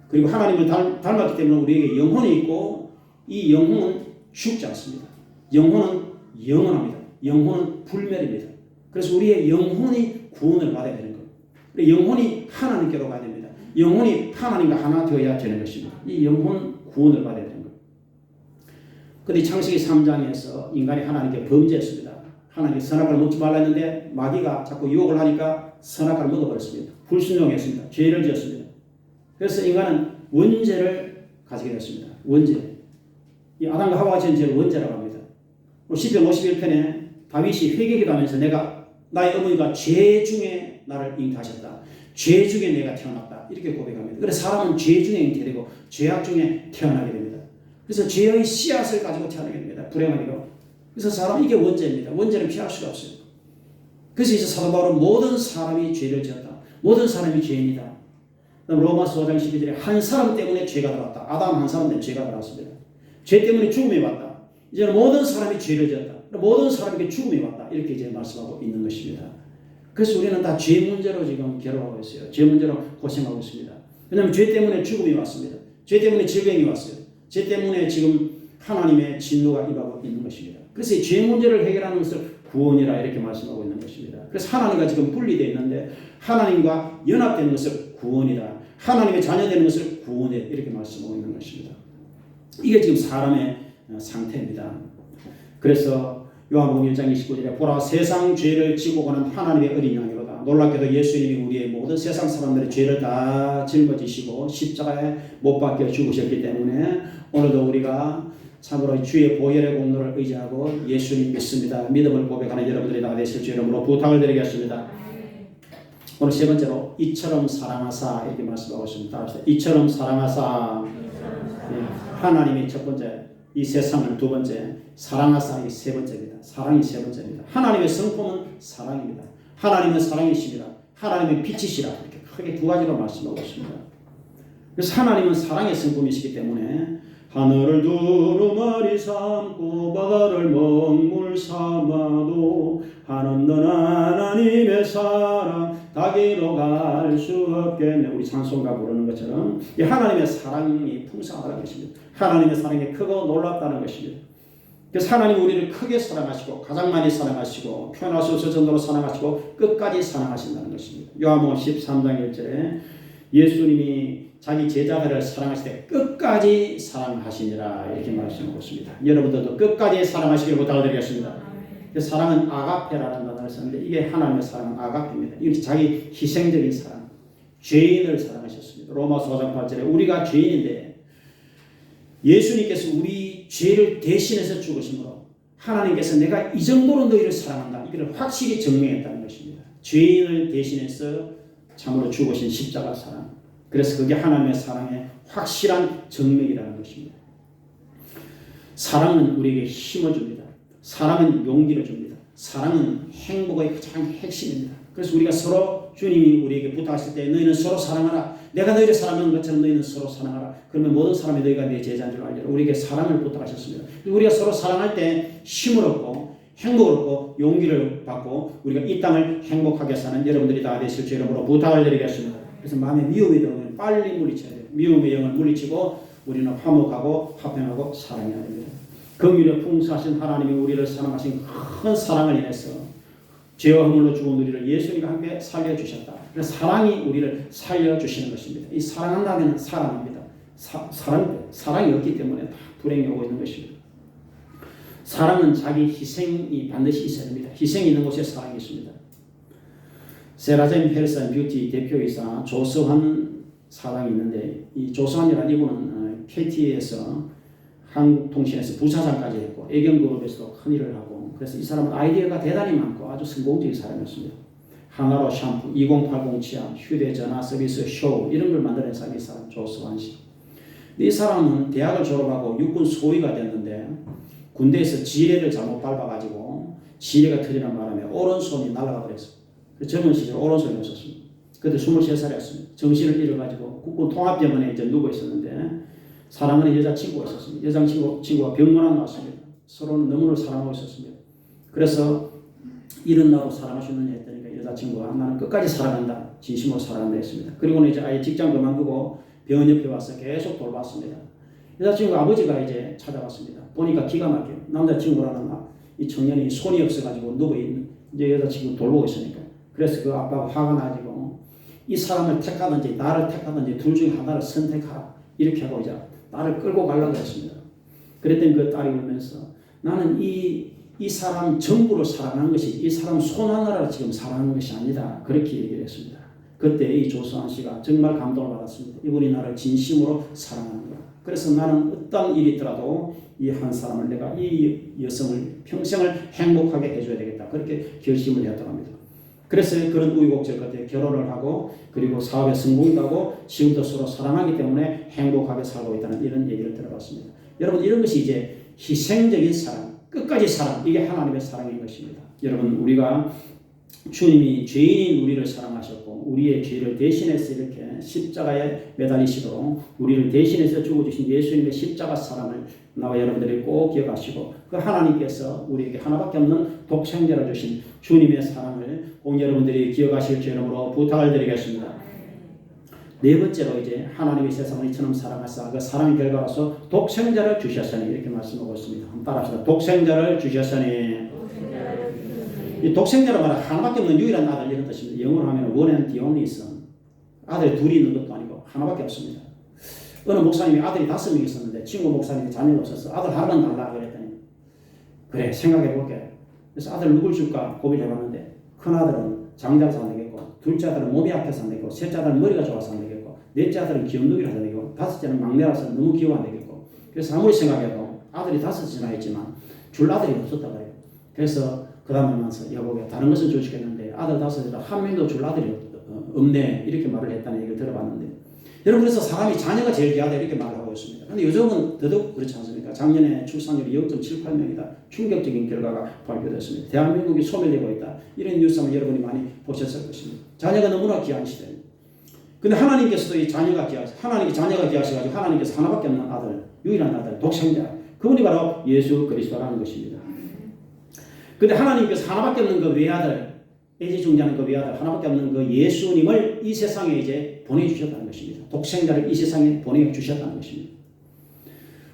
그리고 하나님을 닮았기 때문에 우리에게 영혼이 있고 이 영혼은 죽지 않습니다. 영혼은 영원합니다. 영혼은 불멸입니다. 그래서 우리의 영혼이 구원을 받아야 되는 거예요. 영혼이 하나님께로 가야 됩니다. 영혼이 하나님과 하나 되어야 되는 것입니다. 이 영혼 구원을 받아야 되는 거예요. 그런데 창세기 3장에서 인간이 하나님께 범죄했습니다. 하나님께 선악과를 먹지 말라 했는데 마귀가 자꾸 유혹을 하니까 선악과를 먹어버렸습니다. 불순종했습니다. 죄를 지었습니다. 그래서 인간은 원죄를 가지게 됐습니다. 원죄. 이 아담과 하와가 지은 죄를 원죄라고 합니다. 시편 51편에 다윗이 회개기도하면서 내가 나의 어머니가 죄 중에 나를 잉태하셨다. 죄 중에 내가 태어났다. 이렇게 고백합니다. 그래서 사람은 죄 중에 잉태되고 죄악 중에 태어나게 됩니다. 그래서 죄의 씨앗을 가지고 태어나게 됩니다. 불행하게도. 그래서 사람 이게 원죄입니다. 원죄는 피할 수가 없어요. 그래서 이제 사도 바울은 모든 사람이 죄를 지었다. 모든 사람이 죄인이다. 로마서 5장 12절에 한 사람 때문에 죄가 들어왔다. 아담 한 사람 때문에 죄가 들어왔습니다. 죄 때문에 죽음이 왔다. 이제는 모든 사람이 죄를 지었다. 모든 사람에게 죽음이 왔다. 이렇게 이제 말씀하고 있는 것입니다. 그래서 우리는 다 죄 문제로 지금 괴로워하고 있어요. 죄 문제로 고생하고 있습니다. 왜냐하면 죄 때문에 죽음이 왔습니다. 죄 때문에 질병이 왔어요. 죄 때문에 지금 하나님의 진노가 임하고 있는 것입니다. 그래서 이 죄 문제를 해결하는 것을 구원이라 이렇게 말씀하고 있는 것입니다. 그래서 하나님과 지금 분리되어 있는데 하나님과 연합되는 것을 구원이다. 하나님의 자녀 되는 것을 구원해 이렇게 말씀하고 있는 것입니다. 이게 지금 사람의 상태입니다. 그래서 요한복음 1장 29절에 보라 세상 죄를 지고 가는 하나님의 어린 양이로다. 놀랍게도 예수님이 우리의 모든 세상 사람들의 죄를 다 짊어지시고 십자가에 못 박혀 죽으셨기 때문에 오늘도 우리가 참으로 주의 보혈의 공로를 의지하고 예수님 믿습니다. 믿음을 고백하는 여러분들이 다 되실 주 이름으로 부탁을 드리겠습니다. 오늘 세 번째로 이처럼 사랑하사 이렇게 말씀하고 있습니다. 이처럼 사랑하사. 하나님이 첫 번째 이 세상을 두 번째, 사랑하사 이 세 번째입니다. 사랑이 세 번째입니다. 하나님의 성품은 사랑입니다. 하나님은 사랑이십니다. 하나님은 빛이시라. 이렇게 크게 두 가지로 말씀하고 있습니다. 그래서 하나님은 사랑의 성품이시기 때문에 하늘을 두루마리 삼고 바다를 먹물 삼아도 한없는 하나님의 사랑 다기로 갈 수 없겠네. 우리 찬송가 부르는 것처럼 이 하나님의 사랑이 풍성하다는 것입니다. 하나님의 사랑이 크고 놀랍다는 것입니다. 그래서 하나님 우리를 크게 사랑하시고 가장 많이 사랑하시고 표현할 수 없을 정도로 사랑하시고 끝까지 사랑하신다는 것입니다. 요한복음 13장 1절에 예수님이 자기 제자들을 사랑하실 때 끝까지 사랑하시니라 이렇게 말씀하고 있습니다. 여러분들도 끝까지 사랑하시길 부탁드리겠습니다. 사랑은 아가페라는 단어를 썼는데 이게 하나님의 사랑은 아가페입니다. 이게 자기 희생적인 사랑, 죄인을 사랑하셨습니다. 로마서 5장 8절에 우리가 죄인인데 예수님께서 우리 죄를 대신해서 죽으심으로 하나님께서 내가 이 정도로 너희를 사랑한다. 이걸 확실히 증명했다는 것입니다. 죄인을 대신해서 참으로 죽으신 십자가 사랑. 그래서 그게 하나님의 사랑의 확실한 증명이라는 것입니다. 사랑은 우리에게 힘을 줍니다. 사랑은 용기를 줍니다. 사랑은 행복의 가장 핵심입니다. 그래서 우리가 서로 주님이 우리에게 부탁하실 때 너희는 서로 사랑하라. 내가 너희를 사랑하는 것처럼 너희는 서로 사랑하라. 그러면 모든 사람이 너희가 내 제자인 줄 알리라. 우리에게 사랑을 부탁하셨습니다. 우리가 서로 사랑할 때 힘을 얻고 행복을 얻고 용기를 받고 우리가 이 땅을 행복하게 사는 여러분들이 다 되실 주 이름으로 부탁을 드리겠습니다. 그래서 마음에 미움이 들어오면 빨리 물리쳐야 돼요. 미움의 영을 물리치고 우리는 화목하고 화평하고 사랑해야 됩니다. 긍휼에 풍성하신 하나님이 우리를 사랑하신 큰 사랑을 인해서 죄와 허물로 죽은 우리를 예수님과 함께 살려주셨다. 그래서 사랑이 우리를 살려주시는 것입니다. 이 사랑한다면 사랑입니다. 사랑이 없기 때문에 다 불행이 오고 있는 것입니다. 사랑은 자기 희생이 반드시 있어야 됩니다. 희생이 있는 곳에 사랑이 있습니다. 세라젬 헬스 앤 뷰티 대표이사 조성환 사장이 있는데 이 조성환이라는 이분은 KT에서 한국통신에서 부사장까지 했고 애경그룹에서도 큰 일을 하고 그래서 이 사람은 아이디어가 대단히 많고 아주 성공적인 사람이었습니다. 하나로 샴푸, 2080 치약, 휴대전화 서비스 쇼 이런 걸 만드는 사람이 이 사람 조성환 씨. 이 사람은 대학을 졸업하고 육군 소위가 됐는데 군대에서 지뢰를 잘못 밟아가지고 지뢰가 터지는 바람에 오른손이 날아가 버렸어요. 젊은 시절 오른손이 없었습니다. 그때 23살이었습니다. 정신을 잃어가지고 국군 통합병원에 이제 누워 있었는데 사랑하는 여자친구가 있었습니다. 여자친구가 병원에 나왔습니다. 서로는 너무나 사랑하고 있었습니다. 그래서 이런 나로 사랑할 수 있느냐 했더니 여자친구가 나는 끝까지 사랑한다. 진심으로 사랑한다 했습니다. 그리고는 이제 아예 직장 그만두고 병원 옆에 와서 계속 돌봤습니다. 여자친구 아버지가 이제 찾아왔습니다. 보니까 기가 막혀요. 남자친구라는 이 청년이 손이 없어가지고 누워있는 이제 여자친구 돌보고 있으니까. 그래서 그 아빠가 화가 나가지고 이 사람을 택하든지 나를 택하든지 둘 중에 하나를 선택하라. 이렇게 하고 이제 나를 끌고 가려고 했습니다. 그랬더니 그 딸이 울면서 나는 이 사람 전부를 사랑하는 것이 이 사람 손 하나를 지금 사랑하는 것이 아니다. 그렇게 얘기를 했습니다. 그때 이 조성환 씨가 정말 감동을 받았습니다. 이분이 나를 진심으로 사랑하는 거야. 그래서 나는 어떤 일이 있더라도 이 한 사람을 내가 이 여성을 평생을 행복하게 해줘야 되겠다. 그렇게 결심을 했다고 합니다. 그래서 그런 우여곡절 끝에 결혼을 하고 그리고 사업에 성공도 하고 지금도 서로 사랑하기 때문에 행복하게 살고 있다는 이런 얘기를 들어봤습니다. 여러분 이런 것이 이제 희생적인 사랑, 끝까지 사랑, 이게 하나님의 사랑인 것입니다. 여러분 우리가 주님이 죄인인 우리를 사랑하셨고 우리의 죄를 대신해서 이렇게 십자가에 매달리시도록 우리를 대신해서 죽어주신 예수님의 십자가 사랑을 나와 여러분들이 꼭 기억하시고 그 하나님께서 우리에게 하나밖에 없는 독생자를 주신 주님의 사랑을 꼭 여러분들이 기억하실 주 이름으로 부탁을 드리겠습니다. 네 번째로 이제 하나님이 세상을 이처럼 사랑하사 그 사랑의 결과로서 독생자를 주셨으니 이렇게 말씀하고 있습니다. 한번 따라합시다. 독생자를 주셨으니 이 독생자로 말하면 하나밖에 없는 유일한 아들 이런 뜻입니다. 영어로 하면 one and the only son. 아들이 둘이 있는 것도 아니고 하나밖에 없습니다. 어느 목사님이 아들이 5명 있었는데 친구 목사님이 자녀가 없어서 아들 하나만 달라 그랬더니 그래 생각해 볼게. 그래서 아들 누굴 줄까 고민을 해봤는데 큰 아들은 장자라서 안 되겠고 둘째 아들은 몸이 약해서 안 되겠고 셋째 아들은 머리가 좋아서 안 되겠고 넷째 아들은 귀염둥이라서 안 되겠고 다섯째는 막내라서 너무 귀여워 안 되겠고 그래서 아무리 생각해도 아들이 5이나 있지만 줄 아들이 없었다 그래요. 그래서 그 다음에 만나서 여보게 다른 것은 주시겠는데 아들 5이라 한 명도 줄 아들이 없네 이렇게 말을 했다는 얘기를 들어봤는데 여러분 그래서 사람이 자녀가 제일 귀하다 이렇게 말을 하고 있습니다. 그런데 요즘은 더더욱 그렇지 않습니까? 작년에 출산율이 0.78명이다. 충격적인 결과가 발표됐습니다. 대한민국이 소멸되고 있다. 이런 뉴스를 여러분이 많이 보셨을 것입니다. 자녀가 너무나 귀한 시대입니다. 근데 하나님께서도 이 자녀가 하나님께 자녀가 귀하셔가지고 하나님께서 하나밖에 없는 아들, 유일한 아들, 독생자, 그분이 바로 예수 그리스도라는 것입니다. 근데 하나님께서 하나밖에 없는 그 외아들, 애지중지하는 그 외아들, 하나밖에 없는 그 예수님을 이 세상에 이제 보내주셨다는 것입니다. 독생자를 이 세상에 보내주셨다는 것입니다.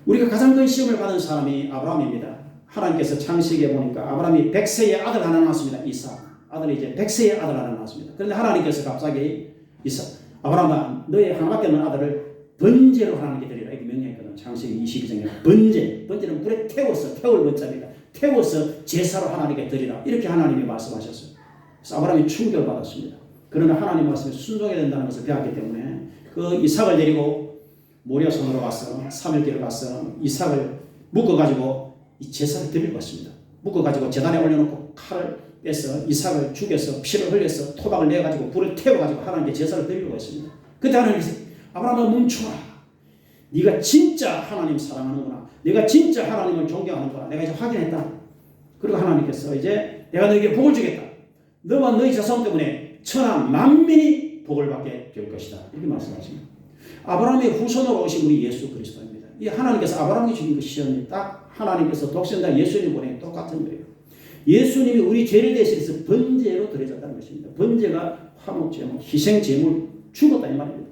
우리가 가장 큰 시험을 받은 사람이 아브라함입니다. 하나님께서 창세기에 보니까 아브라함이 100세의 아들 하나 낳았습니다. 이삭. 아들이 이제 100세의 아들 하나 낳았습니다. 그런데 하나님께서 갑자기 아브라함아, 너의 하나밖에 없는 아들을 번제로 하나님께 드리라. 이렇게 명령했거든. 창세기 22장에 번제는 불에 태울 번자입니다. 태워서 제사로 하나님께 드리라. 이렇게 하나님이 말씀하셨어요. 그래서 아브라함이 충격을 받았습니다. 그러나 하나님 말씀에 순종해야 된다는 것을 배웠기 때문에 그 이삭을 데리고 모리아산으로 가서 3일길을 가서 이삭을 묶어가지고 이 제사를 드리고 왔습니다. 묶어가지고 제단에 올려놓고 칼을 빼서 이삭을 죽여서 피를 흘려서 토막을 내가지고 불을 태워가지고 하나님께 제사를 드리려고 했습니다. 그때 하나님께서 아브라함아 멈춰라. 네가 진짜 하나님 사랑하는구나. 네가 진짜 하나님을 존경하는구나. 내가 이제 확인했다. 그리고 하나님께서 이제 내가 너에게 복을 주겠다. 너와 너희 자손 때문에 천하 만민이 복을 받게 될 것이다. 이렇게 말씀하십니다. 아브라함의 후손으로 오신 우리 예수 그리스도입니다. 이 하나님께서 아브라함이 주신 그 시험이 딱 하나님께서 독생자 예수님 보내 똑같은 거예요. 예수님이 우리 죄를 대신해서 번제로 드려졌다는 것입니다. 번제가 화목제물, 희생제물, 죽었다 이 말입니다.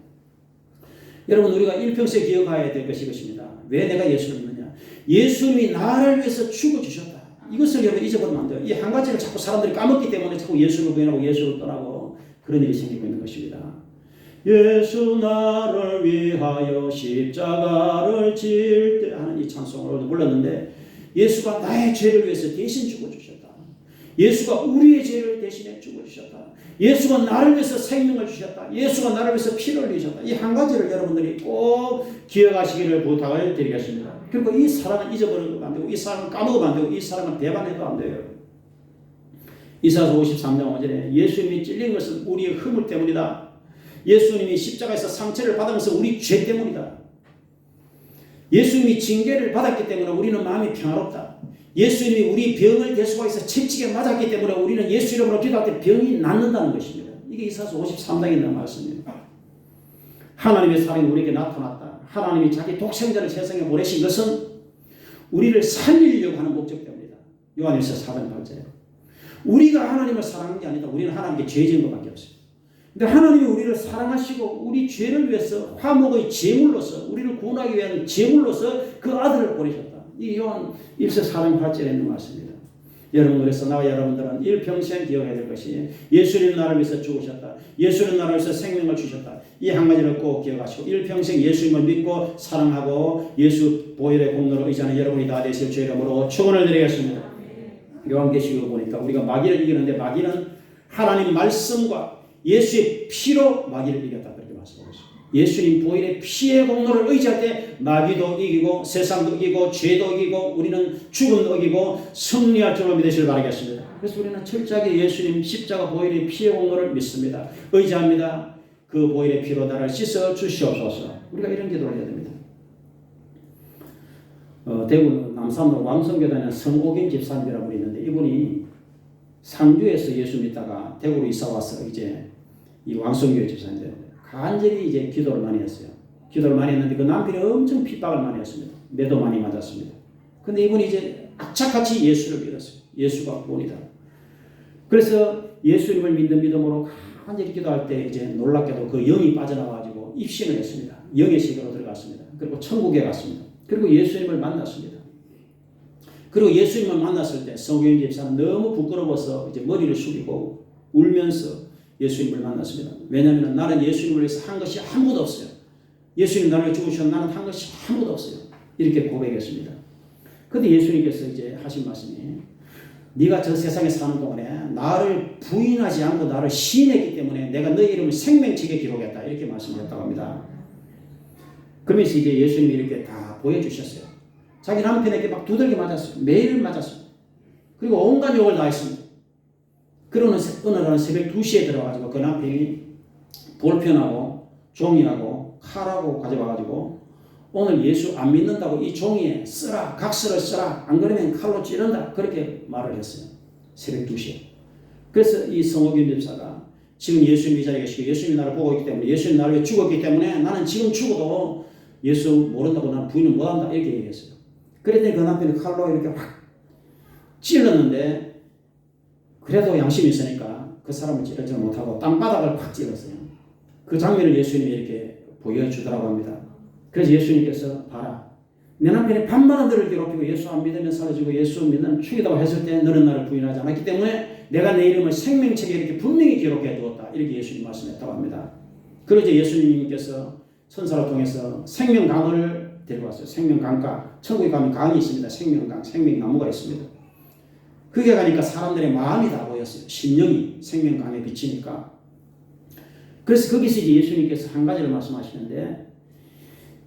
여러분 우리가 일평생 기억해야 될 것이 이것입니다. 왜 내가 예수를 믿느냐? 예수님이 나를 위해서 죽어주셨다. 이것을 여러분 잊어버리면 안 돼요. 이 한 가지를 자꾸 사람들이 까먹기 때문에 자꾸 예수를 부인하고 예수를 떠나고 그런 일이 생기고 있는 것입니다. 예수 나를 위하여 십자가를 질 때 하는 이 찬송을 불렀는데 예수가 나의 죄를 위해서 대신 죽어주셨다. 예수가 우리의 죄를 대신해 죽어주셨다. 예수가 나를 위해서 생명을 주셨다. 예수가 나를 위해서 피를 흘리셨다. 이 한 가지를 여러분들이 꼭 기억하시기를 부탁을 드리겠습니다. 그리고 이 사랑은 잊어버리면 안 되고 이 사랑은 까먹으면 안 되고 이 사랑은 배반해도 안 돼요. 이사야서 53장 5절에 예수님이 찔린 것은 우리의 허물 때문이다. 예수님이 십자가에서 상처를 받은 것은 우리 죄 때문이다. 예수님이 징계를 받았기 때문에 우리는 마음이 평화롭다. 예수님이 우리 병을 대수하여서 채찍에 맞았기 때문에 우리는 예수 이름으로 기도할 때 병이 낫는다는 것입니다. 이게 이사야서 53장에 있는 말씀입니다. 하나님의 사랑이 우리에게 나타났다. 하나님이 자기 독생자를 세상에 보내신 것은 우리를 살리려고 하는 목적 때문이다. 요한일서 4장 8절에 우리가 하나님을 사랑하는 게 아니다. 우리는 하나님께 죄 지은 것밖에 없어요. 근데 하나님이 우리를 사랑하시고 우리 죄를 위해서 화목의 제물로서 우리를 구원하기 위한 제물로서 그 아들을 보내셨다. 이 요한 1서 4장 8절에 있는 말씀입니다. 여러분 그래서 나와 여러분들은 일평생 기억해야 될 것이 예수님 나를 위해서 죽으셨다. 예수님 나를 위해서 생명을 주셨다. 이 한 가지를 꼭 기억하시고 일평생 예수님을 믿고 사랑하고 예수 보혈의 공로로 의지하는 여러분이 다 되실 주 이름으로 축원을 드리겠습니다. 요한계시록을 보니까 우리가 마귀를 이기는데 마귀는 하나님 말씀과 예수의 피로 마귀를 이겼다 그렇게 말씀하고 있습니다. 예수님 보혈의 피의 공로를 의지할 때 마귀도 이기고 세상도 이기고 죄도 이기고 우리는 죽음도 이기고 승리할 줄로 믿으시길 바라겠습니다. 그래서 우리는 철저하게 예수님 십자가 보혈의 피의 공로를 믿습니다. 의지합니다. 그 보혈의 피로 나를 씻어 주시옵소서. 우리가 이런 기도를 해야 됩니다. 대구 남산로 왕성교단에 성옥임 집사님이라고 있는데 이분이 상주에서 예수 믿다가 대구로 이사 와서 이제 이 왕성교회 집사인데 간절히 이제 기도를 많이 했어요. 기도를 많이 했는데 그 남편이 엄청 핍박을 많이 했습니다. 매도 많이 맞았습니다. 근데 이분이 이제 악착같이 예수를 믿었어요. 예수가 구원이다. 그래서 예수님을 믿는 믿음으로 간절히 기도할 때 이제 놀랍게도 그 영이 빠져나와가지고 입신을 했습니다. 영의 세계로 들어갔습니다. 그리고 천국에 갔습니다. 그리고 예수님을 만났습니다. 그리고 예수님을 만났을 때 성경인 집사는 너무 부끄러워서 이제 머리를 숙이고 울면서 예수님을 만났습니다. 왜냐하면 나는 예수님을 위해서 한 것이 아무것도 없어요. 예수님 나를 죽으셔서 나는 한 것이 아무것도 없어요. 이렇게 고백했습니다. 그런데 예수님께서 이제 하신 말씀이 네가 저 세상에 사는 동안에 나를 부인하지 않고 나를 시인했기 때문에 내가 너희 이름을 생명책에 기록했다. 이렇게 말씀하셨다고 합니다. 그러면서 이제 예수님이 이렇게 다 보여주셨어요. 자기 남편에게 막 두들겨 맞았어요. 매일 맞았어요. 그리고 온갖 욕을 다 했습니다. 그러는 어느 날 새벽 2시에 들어가지고 그 남편이 볼펜하고 종이하고 칼하고 가져와가지고 오늘 예수 안 믿는다고 이 종이에 쓰라, 각서를 쓰라, 안 그러면 칼로 찌른다, 그렇게 말을 했어요. 새벽 2시에. 그래서 이 성호균 집사가 지금 예수님이 이 자리에 계시고 예수님이 나를 보고 있기 때문에, 예수님이 나를 위해 죽었기 때문에 나는 지금 죽어도 예수 모른다고 나는 부인을 못한다, 이렇게 얘기했어요. 그랬더니 그 남편이 칼로 이렇게 확 찔렀는데 그래도 양심이 있으니까 그 사람을 찌르지 못하고 땅바닥을 확 찔렀어요. 그 장면을 예수님이 이렇게 보여주더라고 합니다. 그래서 예수님께서 봐라, 내 남편이 반만은 너를 괴롭히고 예수 안 믿으면 사라지고 예수 믿는 죽이다고 했을 때 너는 나를 부인하지 않았기 때문에 내가 내 이름을 생명책에 이렇게 분명히 기록해 두었다, 이렇게 예수님 말씀했다고 합니다. 그러자 예수님께서 천사를 통해서 생명강을 데리고 왔어요. 생명강가, 천국에 가면 강이 있습니다. 생명강, 생명나무가 있습니다. 그게 가니까 사람들의 마음이 다 보였어요. 심령이 생명강에 비치니까. 그래서 거기서 이제 예수님께서 한 가지를 말씀하시는데,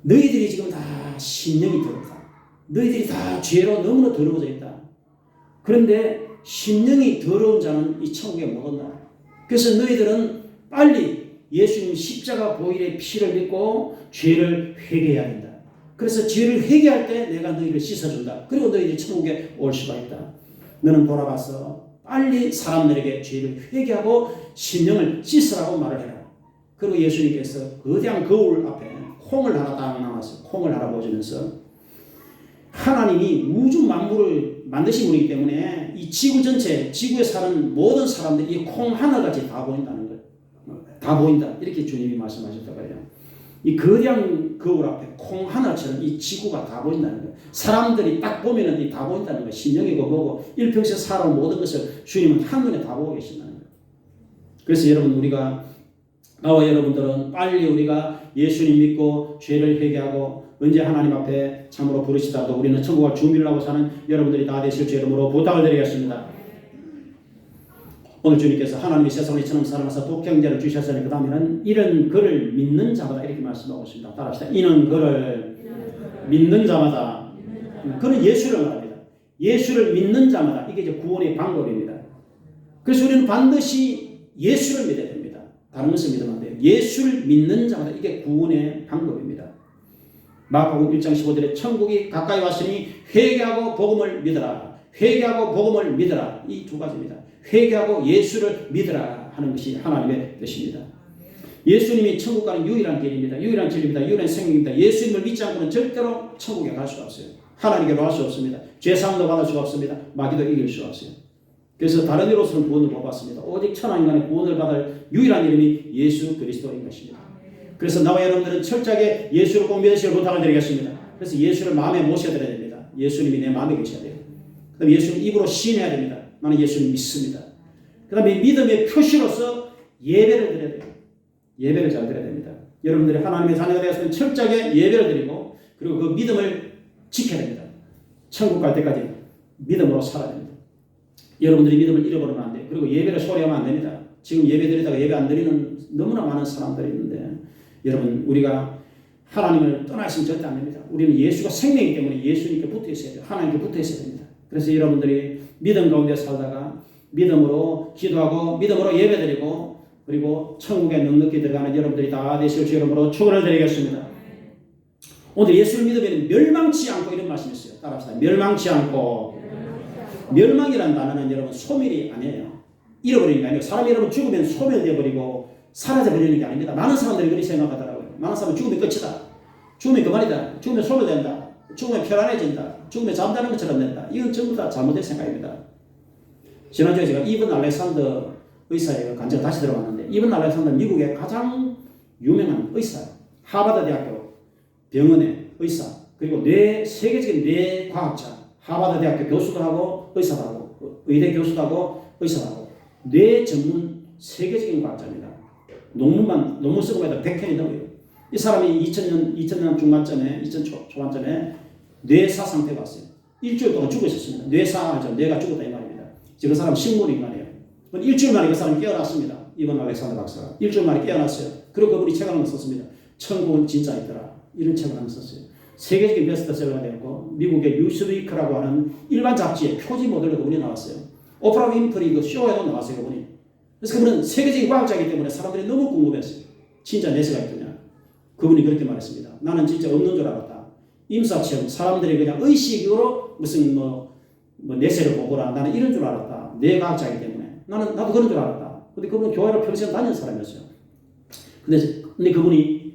너희들이 지금 다 심령이 더럽다. 너희들이 다 죄로 너무나 더러워져 있다. 그런데 심령이 더러운 자는 이 천국에 못 온다. 그래서 너희들은 빨리 예수님 십자가 보일의 피를 믿고 죄를 회개해야 된다. 그래서 죄를 회개할 때 내가 너희를 씻어준다. 그리고 너희들이 천국에 올 수가 있다. 너는 돌아가서 빨리 사람들에게 죄를 회개하고 심령을 씻으라고 말을 해라. 그리고 예수님께서 거대한 거울 앞에 콩을 하나 딱 나왔어요. 콩을 하나 보여주면서 하나님이 우주 만물을 만드신 분이기 때문에 이 지구 전체, 지구에 사는 모든 사람들이 이 콩 하나같이 다 보인다는 거예요. 다 보인다, 이렇게 주님이 말씀하셨다고 해요. 이 거대한 거울 앞에 콩 하나처럼 이 지구가 다 보인다는 거예요. 사람들이 딱 보면은 이 다 보인다는 거예요. 심령이고 뭐고 일평생 살아온 모든 것을 주님은 한눈에 다 보고 계신다는 거예요. 그래서 여러분, 우리가, 나와 여러분들은 빨리 우리가 예수님 믿고 죄를 회개하고 언제 하나님 앞에 참으로 부르시다도 우리는 천국을 준비를 하고 사는 여러분들이 다 되실 주 이름으로 부탁을 드리겠습니다. 오늘 주님께서 하나님이 세상을 이처럼 사랑하사 독생자를 주셨으니 그 다음에는 이런 그를 믿는 자마다, 이렇게 말씀하고 있습니다. 따라합시다. 이는 그를 믿는 자마다. 그는 예수를 말합니다. 예수를 믿는 자마다. 이게 이제 구원의 방법입니다. 그래서 우리는 반드시 예수를 믿어야 됩니다. 다른 것을 믿으면 안 돼요. 예수를 믿는 자마다, 이게 구원의 방법입니다. 마가복음 1장 15절에 천국이 가까이 왔으니 회개하고 복음을 믿어라. 회개하고 복음을 믿어라. 이 두 가지입니다. 회개하고 예수를 믿어라 하는 것이 하나님의 뜻입니다. 예수님이 천국 가는 유일한 길입니다. 유일한 길입니다. 유일한 생명입니다. 예수님을 믿지 않고는 절대로 천국에 갈 수가 없어요. 하나님께로 갈 수 없습니다. 죄사함도 받을 수가 없습니다. 마귀도 이길 수가 없어요. 그래서 다른 이로서는 구원을 못 받습니다. 오직 천하인간의 구원을 받을 유일한 이름이 예수 그리스도인 것입니다. 그래서 나와 여러분들은 철저하게 예수를 꼭 믿으시길 부탁을 드리겠습니다. 그래서 예수를 마음에 모셔드려야 됩니다. 예수님이 내 마음에 계셔야 돼요. 그 다음에 예수님 입으로 시인해야 됩니다. 나는 예수님 믿습니다. 그 다음에 믿음의 표시로서 예배를 드려야 돼요. 예배를 잘 드려야 됩니다. 여러분들이 하나님의 자녀가 되었으면 철저하게 예배를 드리고, 그리고 그 믿음을 지켜야 됩니다. 천국 갈 때까지 믿음으로 살아야 됩니다. 여러분들이 믿음을 잃어버리면 안 돼요. 그리고 예배를 소홀히 하면 안 됩니다. 지금 예배 드리다가 예배 안 드리는 너무나 많은 사람들이 있는데, 여러분, 우리가 하나님을 떠나 있으면 절대 안 됩니다. 우리는 예수가 생명이기 때문에 예수님께 붙어 있어야 돼요. 하나님께 붙어 있어야 됩니다. 그래서 여러분들이 믿음 가운데 살다가 믿음으로 기도하고 믿음으로 예배드리고, 그리고 천국에 넉넉히 들어가는 여러분들이 다 되실 주 이름으로 축원을 드리겠습니다. 오늘 예수를 믿으면 멸망치 않고, 이런 말씀이 있어요. 따라합시다. 멸망치 않고. 멸망이라는 단어는 여러분 소멸이 아니에요. 잃어버리는 게 아니고, 사람이 여러분 죽으면 소멸되어버리고 사라져버리는 게 아닙니다. 많은 사람들이 그렇게 생각하더라고요. 많은 사람은 죽으면 끝이다. 죽으면 그만이다. 죽으면 소멸된다. 죽으면 편안해진다. 죽으면 잠자는 것처럼 된다. 이건 전부 다 잘못된 생각입니다. 지난주에 제가 이븐 알렉산더 의사의 간증을 다시 들어봤는데, 이븐 알렉산더 미국의 가장 유명한 의사예요. 하버드 대학교 병원의 의사, 그리고 세계적인 뇌과학자, 하버드 대학교 교수도 하고 의사도 하고 의대 교수도 하고 의사도 하고 뇌 전문 세계적인 과학자입니다. 논문 쓰고 해도 100편이 넘어요. 이 사람이 2000년 중반쯤에, 2000년 초반쯤에 뇌사 상태가 왔어요. 일주일 동안 죽어 있었습니다. 뇌사하죠. 뇌가 죽었다 이 말입니다. 그 사람 식물인간이에요. 일주일 만에 그 사람이 깨어났습니다. 이번 알렉산더 박사가 일주일 만에 깨어났어요. 그리고 그분이 책을 한번 썼습니다. 천국은 진짜 있더라. 이런 책을 한번 썼어요. 세계적인 베스트셀러가 되었고, 미국의 뉴스위크라고 하는 일반 잡지의 표지 모델로도 그분이 나왔어요. 오프라 윈프리 그 쇼에도 나왔어요, 그분이. 그래서 그분은 세계적인 과학자이기 때문에 사람들이 너무 궁금했어요. 진짜 내세가 있더냐. 그분이 그렇게 말했습니다. 나는 진짜 없는 줄 알았다. 임사체험, 사람들이 그냥 의식으로 무슨 내세를 보거나 나는 이런 줄 알았다. 뇌과학자이기 때문에. 나도 그런 줄 알았다. 근데 그분은 교회를 평생 다닌 사람이었어요. 근데 그분이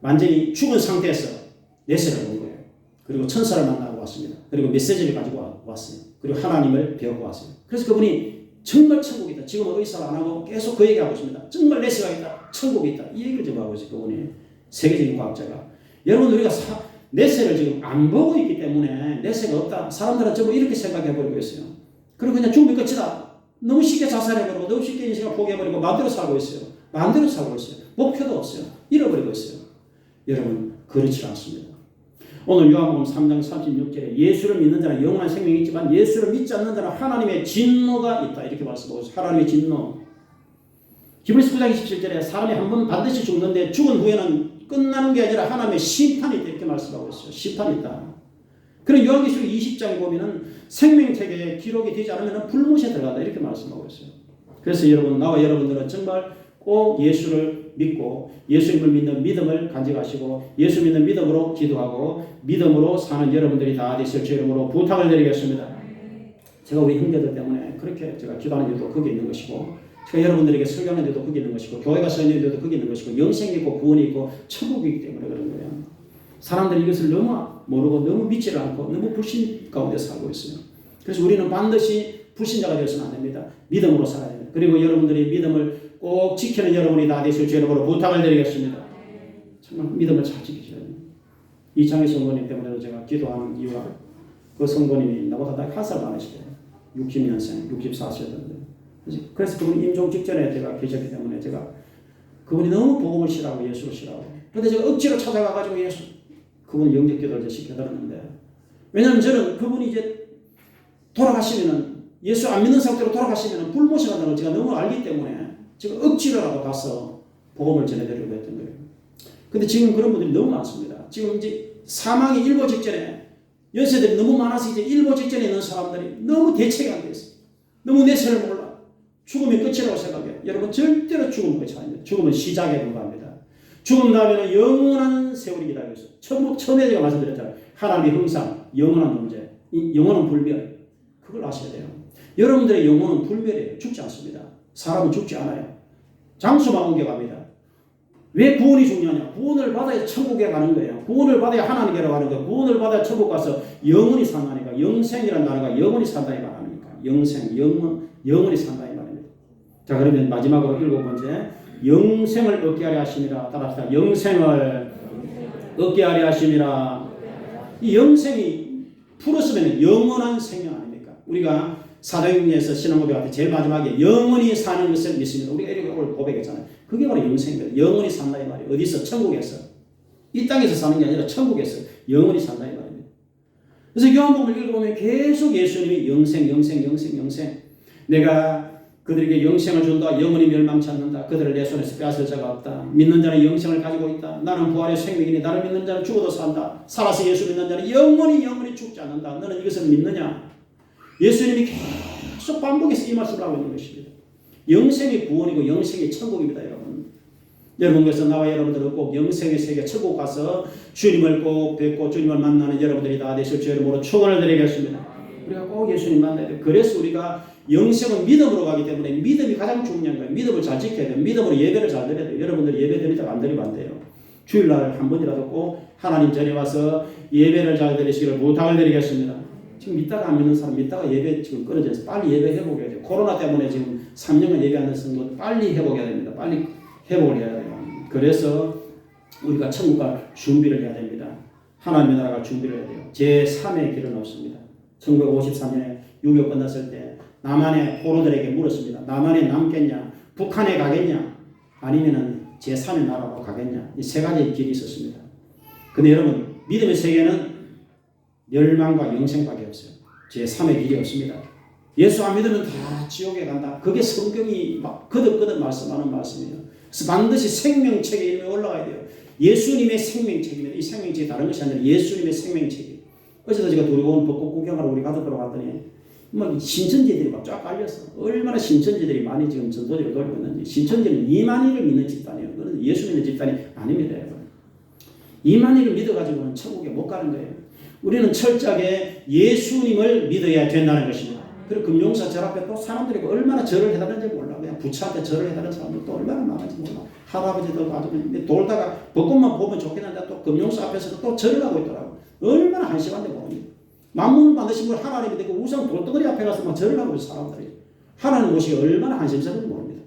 완전히 죽은 상태에서 내세를 본 거예요. 그리고 천사를 만나고 왔습니다. 그리고 메시지를 가지고 왔어요. 그리고 하나님을 배우고 왔어요. 그래서 그분이 정말 천국이 있다. 지금은 의사를 안 하고 계속 그 얘기하고 있습니다. 정말 내세가 있다. 천국이 있다. 이 얘기를 지금 하고 있어요. 그분이 세계적인 과학자가. 여러분 우리가 내세를 지금 안 보고 있기 때문에 내세가 없다. 사람들은 전부 이렇게 생각해버리고 있어요. 그리고 그냥 죽으면 끝이다. 너무 쉽게 자살해버리고 너무 쉽게 인생을 포기해버리고 마음대로 살고 있어요. 마음대로 살고 있어요. 목표도 없어요. 잃어버리고 있어요. 여러분 그렇지 않습니다. 오늘 요한복음 3장 36절에 예수를 믿는 자는 영원한 생명이 있지만 예수를 믿지 않는 자는 하나님의 진노가 있다. 이렇게 말씀하고 있어요. 하나님의 진노. 히브리서 9장 27절에 사람이 한 번 반드시 죽는데 죽은 후에는 끝나는 게 아니라 하나님의 심판이 있다. 이렇게 말씀하고 있어요. 심판이 있다. 그리고 요한계시록 20장에 보면은 생명책에 기록이 되지 않으면 불못에 들어간다. 이렇게 말씀하고 있어요. 그래서 여러분, 나와 여러분들은 정말 꼭 예수를 믿고 예수님을 믿는 믿음을 간직하시고 예수 믿는 믿음으로 기도하고 믿음으로 사는 여러분들이 다 되실 주 이름으로 부탁을 드리겠습니다. 제가 우리 형제들 때문에 그렇게 제가 기도하는 이유도 거기 있는 것이고 제가 여러분들에게 설교하는 이유도 거기 있는 것이고 교회가 서 있는 이유도 거기 있는 것이고 영생이 있고 구원이 있고 천국이 있기 때문에 그런 거예요. 사람들이 이것을 너무 모르고 너무 믿지를 않고 너무 불신 가운데 살고 있어요. 그래서 우리는 반드시 불신자가 되어서는 안 됩니다. 믿음으로 살아야 됩니다. 그리고 여러분들이 믿음을 꼭 지키는 여러분이 다 되실 주 이름으로 부탁을 드리겠습니다. 정말 믿음을 잘 지키셔야 됩니다. 이창희 성도님 때문에도 제가 기도하는 이유가 그 성도님이 나보다 한 살 많으시대요. 60년생, 64세였는데. 그래서 그분이 임종 직전에 제가 계셨기 때문에 제가 그분이 너무 복음을 싫어하고 예수를 싫어하고 그런데 제가 억지로 찾아가가지고 예수 그분 영접기도를 시켜드렸는데 왜냐하면 저는 그분이 이제 돌아가시면은 예수 안 믿는 상태로 돌아가시면은 불못이 간다는 걸 제가 너무 알기 때문에 제가 억지로라도 가서 복음을 전해드리려고 했던 거예요. 근데 지금 그런 분들이 너무 많습니다. 지금 이제 사망이 일보 직전에 연세들이 너무 많아서 이제 일보 직전에 있는 사람들이 너무 대책이 안 돼 있어요. 너무 내세를 몰라. 죽음이 끝이라고 생각해요. 여러분 절대로 죽음은 끝이 아닙니다. 죽음은 시작에 불과합니다. 죽음 다음에는 영원한 세월이 기다리고 있어요. 처음에 제가 말씀드렸잖아요. 하나님의 형상, 영원한 존재, 영원한 불멸. 그걸 아셔야 돼요. 여러분들의 영혼은 불멸이에요. 죽지 않습니다. 사람은 죽지 않아요. 장수만 옮겨갑니다. 왜 구원이 중요하냐? 구원을 받아야 천국에 가는 거예요. 구원을 받아야 하나님께로 가는 거예요. 구원을 받아야 천국 가서 영원히 산다니까. 영생이라는 단어가 영원히 산다는 말 아닙니까? 영생, 영원히 산다는 말입니다. 자, 그러면 마지막으로 7번째. 영생을 얻게 하려 하심이라. 따라합시다. 영생을 얻게 하려 하심이라. 이 영생이 풀었으면 영원한 생명 아닙니까? 우리가 사도행전에서 신앙고백할 때 제일 마지막에 영원히 사는 것을 믿습니다. 우리가 이렇게 오늘 고백했잖아요. 그게 바로 영생입니다. 영원히 산다 이 말이에요. 어디서? 천국에서. 이 땅에서 사는 게 아니라 천국에서 영원히 산다 이 말입니다. 그래서 요한복음을 읽어보면 계속 예수님이 영생 내가 그들에게 영생을 준다. 영원히 멸망치 않는다. 그들을 내 손에서 빼앗을 자가 없다. 믿는 자는 영생을 가지고 있다. 나는 부활의 생명이니 나를 믿는 자는 죽어도 산다. 살아서 예수 믿는 자는 영원히 죽지 않는다. 너는 이것을 믿느냐? 예수님이 계속 반복해서 이 말씀을 하고 있는 것입니다. 영생이 구원이고 영생이 천국입니다. 여러분 그래서 나와 여러분들은 꼭 영생의 세계 천국 가서 주님을 꼭 뵙고 주님을 만나는 여러분들이 다 되실 주 이름으로 축원을 드리겠습니다. 우리가 꼭 예수님 만나야 돼요. 그래서 우리가 영생은 믿음으로 가기 때문에 믿음이 가장 중요한 거예요. 믿음을 잘 지켜야 돼요. 믿음으로 예배를 잘 드려야 돼요. 여러분들 예배 드리다가 안 드리면 안 돼요. 주일날 한 번이라도 꼭 하나님 전에 와서 예배를 잘 드리시기를 부탁을 드리겠습니다. 지금 믿다가 안 믿는 사람, 믿다가 예배 지금 끊어져서 빨리 예배 회복해야 돼요. 코로나 때문에 지금 3년간 예배 안 했는 성도 빨리 회복해야 됩니다. 빨리 회복을 해야 돼요. 그래서 우리가 천국 갈 준비를 해야 됩니다. 하나님의 나라가 준비를 해야 돼요. 제3의 길은 없습니다. 1953년에 6.25 끝났을 때 남한의 포로들에게 물었습니다. 남한에 남겠냐? 북한에 가겠냐? 아니면은 제3의 나라로 가겠냐? 이 세 가지의 길이 있었습니다. 근데 여러분 믿음의 세계는 멸망과 영생밖에 없어요. 제3의 길이 없습니다. 예수 안 믿으면 다 지옥에 간다. 그게 성경이 막 거듭거듭 말씀하는 말씀이에요. 그래서 반드시 생명책에 이름이 올라가야 돼요. 예수님의 생명책입니다. 이 생명책이 다른 것이 아니라 예수님의 생명책이에요. 어제도 제가 두려운 벚꽃 구경하러 우리 가족들하고 갔더니 막 신천지들이 막 쫙 깔렸어. 얼마나 신천지들이 많이 지금 전도지를 돌리고 있는지. 신천지는 이만희를 믿는 집단이에요. 그런데 예수 믿는 집단이 아닙니다. 이만희를 믿어가지고는 천국에 못 가는 거예요. 우리는 철저하게 예수님을 믿어야 된다는 것입니다. 그리고 금용사 절 앞에 또 사람들이 얼마나 절을 해달는지 몰라. 그냥 부처한테 절을 해달라는 사람들도 얼마나 많은지 몰라. 할아버지도 아주 돌다가 벚꽃만 보면 좋겠는데 또 금용사 앞에서도 또 절을 하고 있더라고. 얼마나 한심한지 모릅니다. 만물을 만드신 분 하나님이 되고 우상 돌덩어리 앞에 가서 막 절을 하고 있어 사람들이. 하나님 모시기 얼마나 한심스러운지 모릅니다.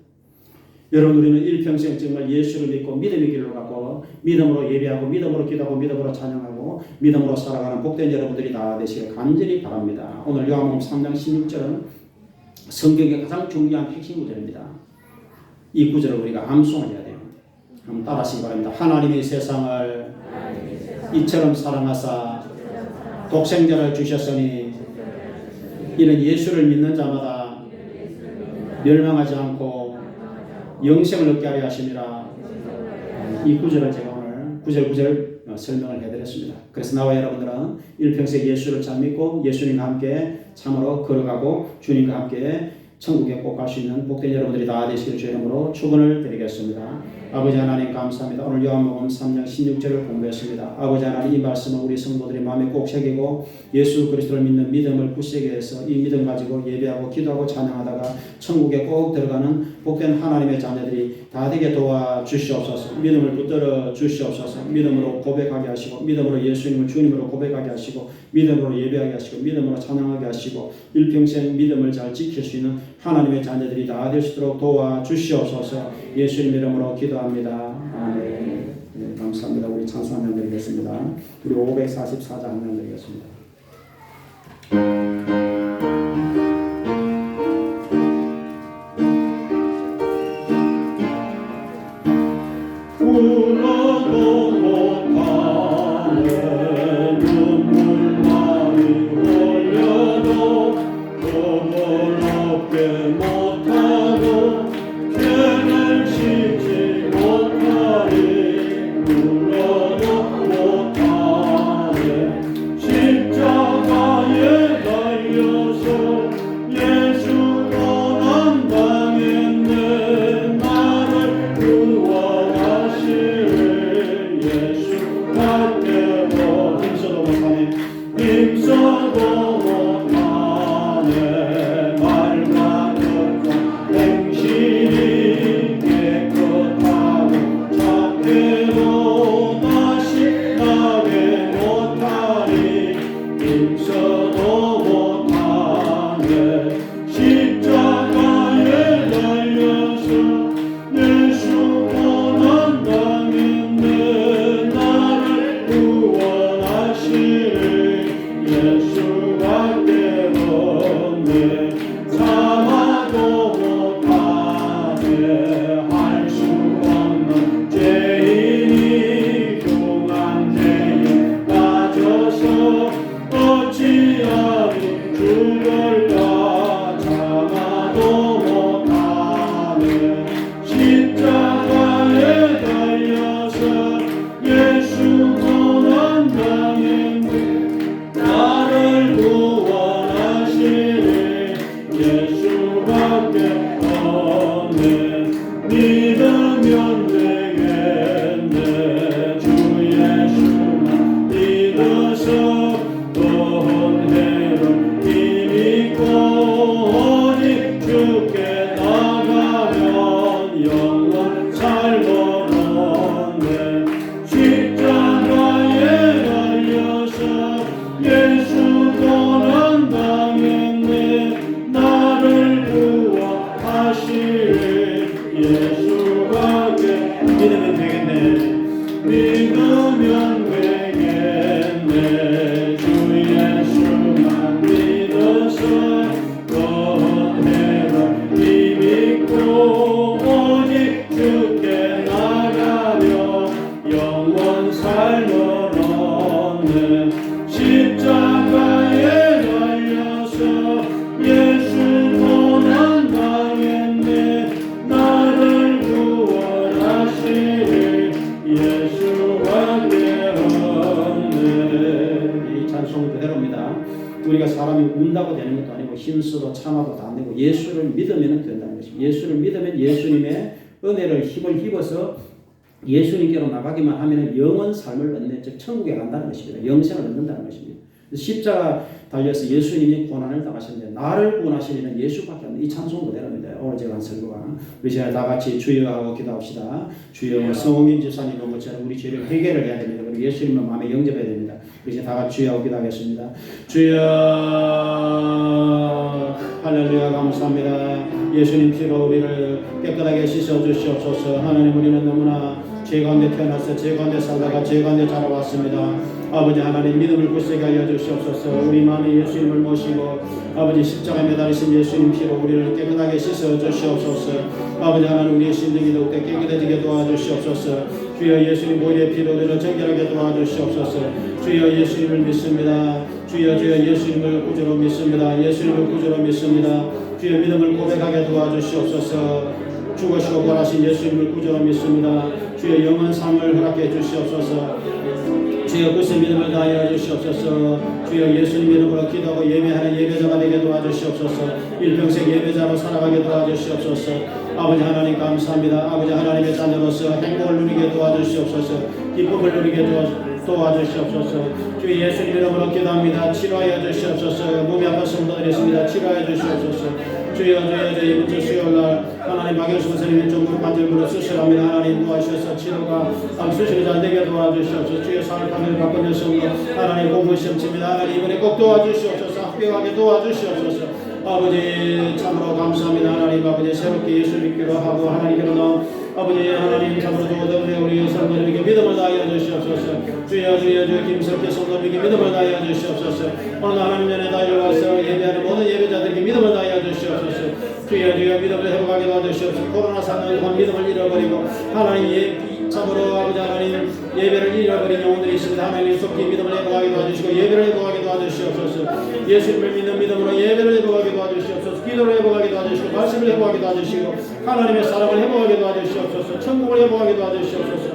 여러분 우리는 일평생 정말 예수를 믿고 믿음의 길로 가고 믿음으로 예배하고 믿음으로 기도하고 믿음으로 찬양하고 믿음으로 살아가는 복된 여러분들이 다 되시길 간절히 바랍니다. 오늘 요한복음 3장 16절은 성경의 가장 중요한 핵심 구절입니다. 이 구절을 우리가 암송해야 돼요. 한번 따라하시기 바랍니다. 하나님이 세상을 이처럼 사랑하사 독생자를 주셨으니 이는 예수를 믿는 자마다 멸망하지 않고 영생을 얻게 하려 하심이라. 이 구절을 제가 오늘 구절 설명을 해드렸습니다. 그래서 나와 여러분들은 일평생 예수를 잘 믿고 예수님과 함께 참으로 걸어가고 주님과 함께 천국에 꼭 갈 수 있는 복된 여러분들이 다 되시길 주의 이름으로 축원을 드리겠습니다. 아버지 하나님 감사합니다. 오늘 요한복음 3장 16절을 공부했습니다. 아버지 하나님 이 말씀을 우리 성도들이 마음에 꼭 새기고 예수 그리스도를 믿는 믿음을 굳세게 해서 이 믿음 가지고 예배하고 기도하고 찬양하다가 천국에 꼭 들어가는 복된 하나님의 자녀들이 다 되게 도와주시옵소서. 믿음을 붙들어 주시옵소서. 믿음으로 고백하게 하시고 믿음으로 예수님을 주님으로 고백하게 하시고 믿음으로 예배하게 하시고 믿음으로 찬양하게 하시고 일평생 믿음을 잘 지킬 수 있는 하나님의 자녀들이 다 될 수 있도록 도와주시옵소서. 예수님 이름으로 기도합니다. 아멘. 네, 감사합니다. 우리 찬송 한번 드리겠습니다. 우리 544장 한번 드리겠습니다. 울어도 못하는 눈물 많이 흘려도 더럽게 못하고 죄를 씻지 못하니 울어도 못하네. 십자가에 달려서 예수 고난 당했네. 나를 구원하시네. 예수밖에 힘써도 못하네. 힘써도 못하네. 말과 뜻과 행실이 깨끗하고 착해도 다시 나게 못하니 힘써도 못하네. 십자가에 달려서 예수 고난 당했네. 나를 구원하시네. 예수밖에 없네. 참아도 못하네. 할 수 없는 죄인이 흉한 죄에 빠져서 어찌하리 죽을까. 참아도 못하네. 십자가에 달려서 예수 고난 당했네. 나를 구원하시네. 예수밖에 없네. 믿으면 되겠네. 주 예수만 믿어서 은혜를 힘입고 오직 주께 나가면 영원 살고 없네. 십자가에 달려서 예수 고난 당했네. 나를 구원하시네. 예수밖에 믿으면 되겠네. 믿으면 되겠네. 주 예수만 믿어서 은혜를 힘입고 오직 주께 나가며 영원 삶을 얻네. 십자가에 달려서 예수 고난 당했네. 나를 구원하시네. 예수밖에 없네. 이 찬송 그대로입니다. 우리가 사람이 운다고 되는 것도 아니고 힘써도 참아도 다 안 되고 예수를 믿으면 된다는 것입니다. 예수를 믿으면 예수님의 은혜를 힘을 입어서 예수님께로 나가기만 하면 영원 삶을 얻는, 즉 천국에 간다는 것입니다. 영생을 얻는다는 것입니다. 십자가 달려서 예수님이 고난을 당하셨는데 나를 구원하실 이는 예수밖에 없는, 이 찬송 그대로입니다. 오늘 제가 한 설교가 우리 제가 다 같이 주여 하고 기도합시다. 주여, 성홍임 집사님 것처럼 우리 죄를 회개를 해야 됩니다. 그리고 예수님을 마음에 영접해야 됩니다. 우리 이제 다 같이 주여 하고 기도하겠습니다. 주여, 할렐루야, 감사합니다. 예수님 피로 우리를 깨끗하게 씻어주시옵소서. 하나님, 우리는 너무나 죄 가운데 태어나서 죄 가운데 살다가 죄 가운데 자라왔습니다. 아버지 하나님, 믿음을 굳세게 하여 주시옵소서. 우리 마음에 예수님을 모시고 아버지 십자가에 매달리신 예수님 피로 우리를 깨끗하게 씻어 주시옵소서. 아버지 하나님, 우리의 심령이 더욱더 깨끗해지게 도와주시옵소서. 주여, 예수님 보혈의 피로 우리를 정결하게 도와주시옵소서. 주여, 예수님을 믿습니다. 주여, 주여, 예수님을 구주로 믿습니다. 예수님을 구주로 믿습니다. 주여, 믿음을 고백하게 도와주시옵소서. 죽으시고 부활하신 예수님을 구주로 믿습니다. 주여, 영원 삶을 허락해 주시옵소서. 주여, 굳세 믿음을 다하여 주시옵소서. 주여, 예수님 이름으로 기도하고 예배하는 예배자가 되게 도와주시옵소서. 일평생 예배자로 살아가게 도와주시옵소서. 아버지 하나님 감사합니다. 아버지 하나님의 자녀로서 행복을 누리게 도와주시옵소서. 기쁨을 누리게 도와주시옵소서. 주여, 예수님 이름으로 기도합니다. 치료하여 주시옵소서. 몸이 아픈 성도들이 있습니다. 치료하여 주시옵소서. 주여, 주여, 주여, 이번 주 수요일날 하나님 박영수 선생님 왼쪽으로 관절무릎 수술합니다. 하나님 도와주셔서 치료가 수술이 잘 되게 도와주시옵소서. 주여, 상을 판매를 바꾼 여성도 하나님 공부 시험 칩니다. 하나님 이번에 꼭 도와주시옵소서. 합격하게 도와주시옵소서. 아버지 참으로 감사합니다. 하나님 아버지 새롭게 예수 믿기로 하고 하나님께로 나온 아버지 하나님 참으로 도와주시옵소서. 우리 성도들에게 믿음을 다하여 주시옵소서. 주여, 주여, 주여, 김석희 성도들에게 믿음을 다하여 주시옵소서. 오늘 하나님 전에 달려와서 예배하는 모든 예배자들에게 믿음을 다하여 주시옵소서. 주여, 주여, 믿음을 회복하게 도와주시옵소서. 코로나 상황 동안 믿음을 잃어버리고 하나님 참으로 아버지 하나님 예배를 잃어버린 영혼들이 있습니다. 하나님 속히 믿음을 회복하게 도와주시고 예배를 회복하게 도와주시옵소서. 예수님을 믿는 믿음으로 예배를 회복하게 도와주시옵소서. 기도를 회복하게 도와주시고 말씀을 회복하게 도와주시고 하나님의 사랑을 회복하게 도와주시옵소서. 천국을 회복하게 도와주시옵소서.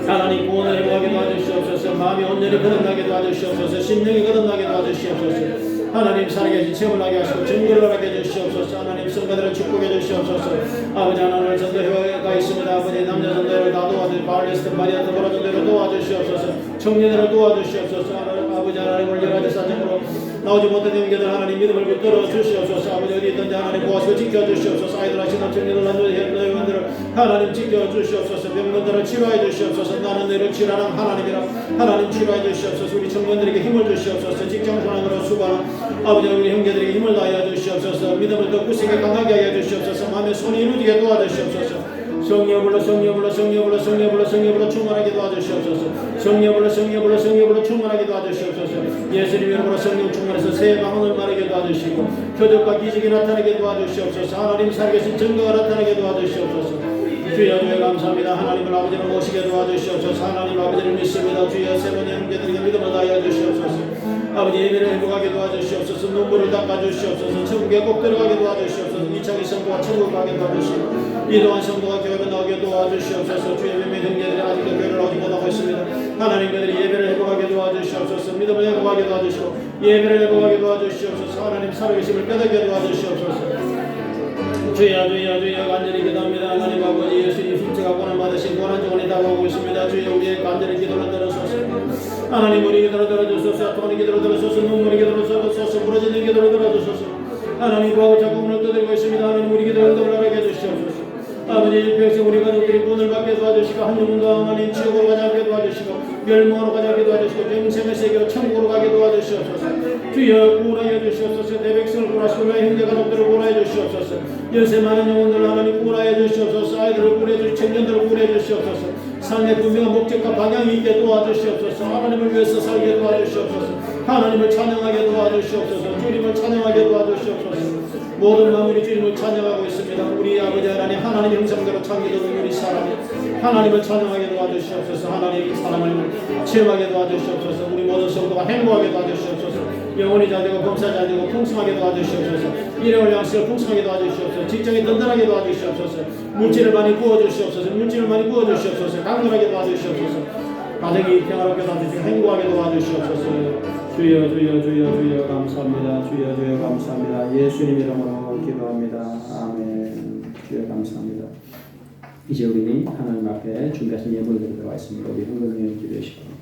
하나님 구원을 회복하게 도와주시옵소서. 마음이 온전히 거듭나게 도와주시옵소서. 심령이 거듭나게 도와주시옵소서. 하나님 살아계신 체험을 하게 하시고 증거를 하게 해주시옵소서. 하나님 성가들을 축복해 주시옵소서. 아버지 하나님 전도회가 있습니다. 아버지 남자 전도회를 다 도와주시고 바울레스트 마리아 드보라 전도회를 도와주시옵소서. 청년들을 도와주시옵소서. 아버지 하나님을 여러 가지 사정으로 나오지 못한 영계들 하나님 믿음을 붙들어 주시옵소서. 아버지 어디 있든지 하나님 보호하시고 지켜주시옵소서. 아이들 하시는 청년들 남자들을 하나님 지켜주시옵소서. 병건들을 치료해 주시옵소서. 나는 너를 치료하는 하나님이라 하나님 치료해 주시옵소서. 우리 청년들에게 힘을 주시옵소서. 직장 상황으로 수고하는 아버지 우리 형제들에게 힘을 다하여 주시옵소서. 믿음을 더 굳세게 강하게 하여 주시옵소서. 마음의 손이 이루어지게 도와주시옵소서. 성령 불러 성령 불러 성령 불러 성령 불러 성령 불러 충만하게 도와주시옵소서. 성령 불러 성령 불러 성령 불러 충만하게 도와주시옵소서. 예수님 이름으로 성령 충만해서 새 방언을 말하게 도와주시고 표적과 기적이 나타나게 도와주시옵소서. 하나님 살아계신 증거가 나타나게 도와주시옵소서. 주여, 주여 감사합니다. 하나님을 아버지를 모시게 도와주시옵소서. 하나님 아버지를 믿습니다. 주여 세번 형제들에게 믿음을 다하여 주시옵소서. 아버지 예배를 회복하게 도와주시옵소서. 눈물을 닦아주시옵소서. 천국에 꼭 들어가게 도와주시옵소서. 이창희 성도가 천국 가게 도와주시고 이동환 성도가 교회로 나오게 도와주시옵소서. 주의 몇몇 형제들이 아직도 교회를 오지 못하고 있습니다. 하나님 그들이 예배를 회복하게 도와주시옵소서. 믿음을 회복하게 도와주시고 예배를 회복하게 도와주시옵소서. 하나님 살아계심을 깨닫게 도와주시옵소서. 주여, 주여, 주여 간절히 기도합니다. 하나님 아버지 예수님 십자가 고난 받으신 고난 중원이 다가오고 있습니다. 주여 우리의 간절히 기도를 들어소서. 하나님 우리 기도를 들어주소서. 아토하는 기도를 들어소서. 눈물의 기도를 들어소서. 부러지는 기도를 들어주소서. 하나님 구하고 자꾸 문을 떠들고 있습니다. 하나님 우리 기도를 들어가게 해주시옵소서. 아버지 일평생 우리 가족들이 구원을 받게 도와주시고 한 영혼도 하나님 지옥으로 가지 않게 도와주시고 멸망으로 가지 않게 도와주시고 영생의 세계로 천국으로 가게 도와주시옵소서. 주여 구원하여 주시옵소서. 내 백성을 구원하시고 내 형제 가족들을 구원하여 주시옵소서. 연세 많은 영혼들 하나님 구원하여 주시옵소서. 아이들을 구원해 주시고 청년들을 구원해 주시옵소서. 삶의 분명한 목적과 방향이 있게 도와주시옵소서. 하나님을 위해서 살게 도와주시옵소서. 하나님을 찬양하게 도와주시옵소서. 주님을 찬양하게 도와주시옵소서. 모든 마음으로 주님을 찬양하고 있습니다. 우리 아버지 하나님 하나님 형상대로 창조된 우리 사람이 하나님을 찬양하게 도와주시옵소서. 하나님 사람을 체험하게 도와주시옵소서. 우리 모든 성도가 행복하게 도와주시옵소서. 영혼이 잘되고 범사 잘되고 풍성하게 도와주시옵소서. 일용할 양식을 풍성하게 도와주시옵소서. 직장이 든든하게 도와주시옵소서. 물질을 많이 부어주시옵소서. 물질을 많이 부어주시옵소서. 강건하게 도와주시옵소서. 가정이 평화롭게 도와주시고 행복하게 도와주시옵소서. 주여, 주여, 주여, 주여 감사합니다. 주여, 주여 감사합니다. 예수님 이름으로 기도합니다. 아멘. 주여 감사합니다. 이제 우리 하나님 앞에 준비하신 예물들이 들어와 있습니다. 우리 헌금을 기도하시고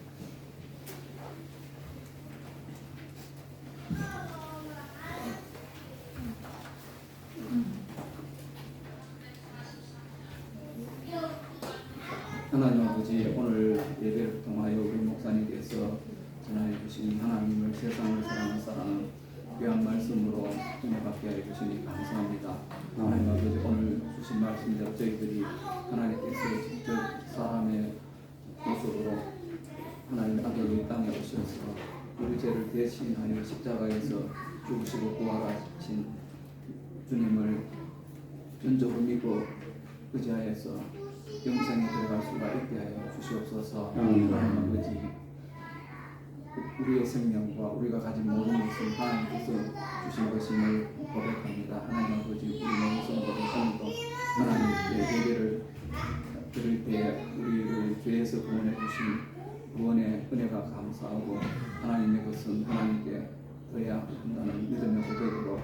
하나님 아버지, 오늘 예배를 통하여 우리 목사님께서 전하여 주신 하나님을 세상을 사랑하는 귀한 말씀으로 은혜받게 하여 주시니 감사합니다. 하나님 아버지, 오늘 주신 말씀대로 저희들이 하나님께서 직접 사람의 모습으로 하나님 아들로 이 땅에 오셔서 우리 죄를 대신하여 십자가에서 죽으시고 부활하신 주님을 전적으로 믿고 의지하여서 영생에 들어갈 수가 있게 하여 주시옵소서. 하나님 아버지, 우리의 생명과 우리가 가진 모든 것을 하나님께서 주신 것임을 고백합니다. 하나님 아버지, 우리 모든 성도들 오늘도 하나님께 예배를 드릴 때 우리를 죄에서 구원해 주신 구원의 은혜가 감사하고 하나님의 것은 하나님께 드려야 한다는 믿음의 고백으로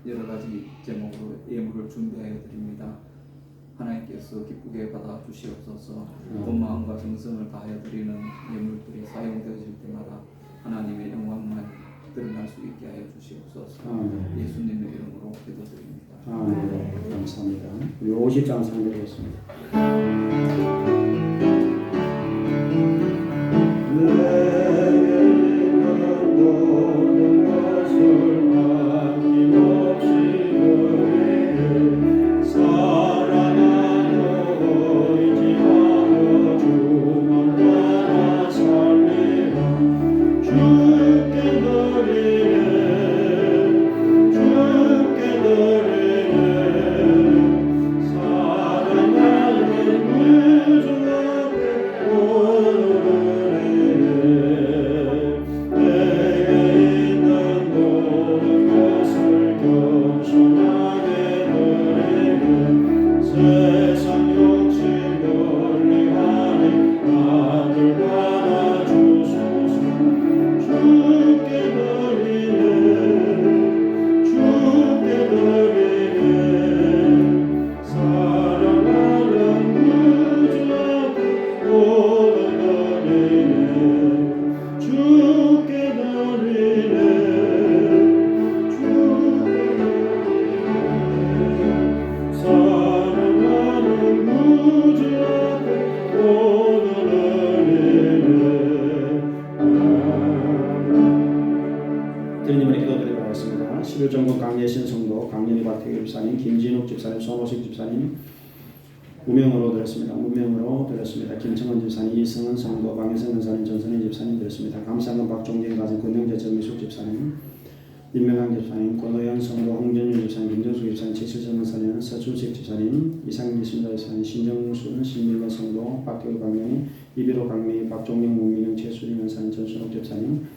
여러 가지 제목으로 예물을 준비하여 드립니다. 하나님께서 기쁘게 받아 주시옵소서. 온 마음과 정성을 다하여 드리는 예물들이 사용되어질 때마다 하나님의 영광만 드러날 수 있게 하여 주시옵소서. 예수님의 이름으로 기도드립니다. 네, 감사합니다. 우리 50장 상대되겠습니다. 주님의 기도드리도록 하겠습니다. 11전국 강예신 성도 강연희 박태규 집사님, 김진욱 집사님, 손호식 집사님 무명으로 드렸습니다. 무명으로 드렸습니다. 김청원 집사님, 이승은 성도, 방혜성 권사님, 전선희 집사님 드렸습니다. 감사한 박종진 가정, 권영재 전미숙 집사님, 임명강 집사님, 권호영 성도, 홍전윤 집사님, 김정수 집사님, 최실정 권사님, 서춘식 집사님, 이상기 신도 집사님, 신정순, 신밀건 성도, 박태규 강연희, 이비로 강미, 박종영, 문민영, 최수림 권사님, 전순옥 집사님,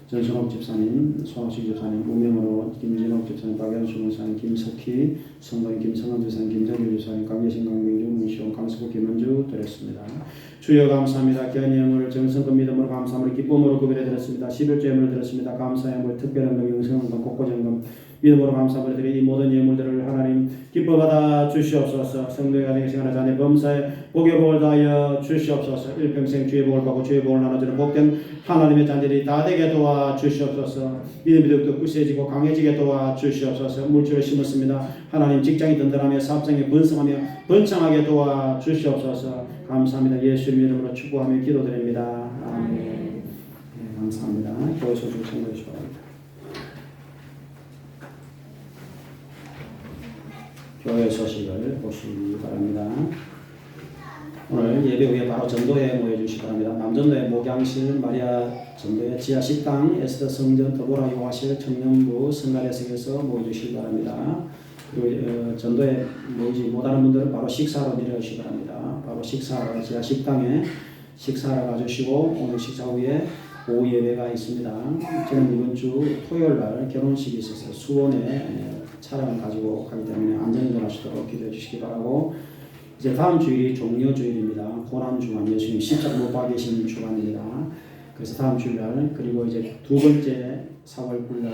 전순옥 집사님, 손호식 집사님, 무명으로 김진옥 집사님, 박연수 권사님, 김석희 성도인, 김성원 집사님, 김정규 집사님, 강예신, 강명주, 문시원, 강수국, 김은주 드렸습니다. 주여 감사합니다. 귀한 예물을 정성과 믿음으로 감사함으로 기쁨으로 구별해 드렸습니다. 11조 예물을 드렸습니다. 감사의 예물, 특별한 금, 영성한 금, 곳곳의 믿음으로 감사함으로 드린 이 모든 예물들을 하나님 기뻐 받아 주시옵소서. 성도의 가정의 생활을 자녀 범사에 복의 복을 다하여 주시옵소서. 일평생 주의 복을 받고 주의 복을 나눠주는 복된 하나님의 자녀들이 다 되게 도와 주시옵소서. 믿음이 더욱더 굳세지고 강해지게 도와 주시옵소서. 물질을 심었습니다. 하나님 직장이 든든하며 사업장이 번성하며 번창하게 도와 주시옵소서. 감사합니다. 예수님 이름으로 축복하며 기도드립니다. 아멘. 네, 감사합니다. 교회 소식 청구해 주시기 바랍니다. 교회 소식을 보시기 바랍니다. 오늘 예배 후에 바로 전도에 모여주시기 바랍니다. 남전도의 목양실 마리아 전도의 지하 식당, 에스더 성전, 더보라 요하실 청년부 성가대석에서 모여주시기 바랍니다. 그리고 전도에 모이지 못하는 분들은 바로 식사로 내려오시기 바랍니다. 바로 식사로 지하 식당에 식사를 가주시고 오늘 식사 후에 오후 예배가 있습니다. 저는 이번 주 토요일 날 결혼식이 있어서 수원에 차량을 가지고 가기 때문에 안전히 돌아가시도록 기도해 주시기 바라고, 이제 다음 주일이 종려 주일입니다. 고난 주간, 예수님 십자가 못 박이신 주간입니다. 그래서 다음 주일날, 그리고 이제 두 번째 4월 9일 날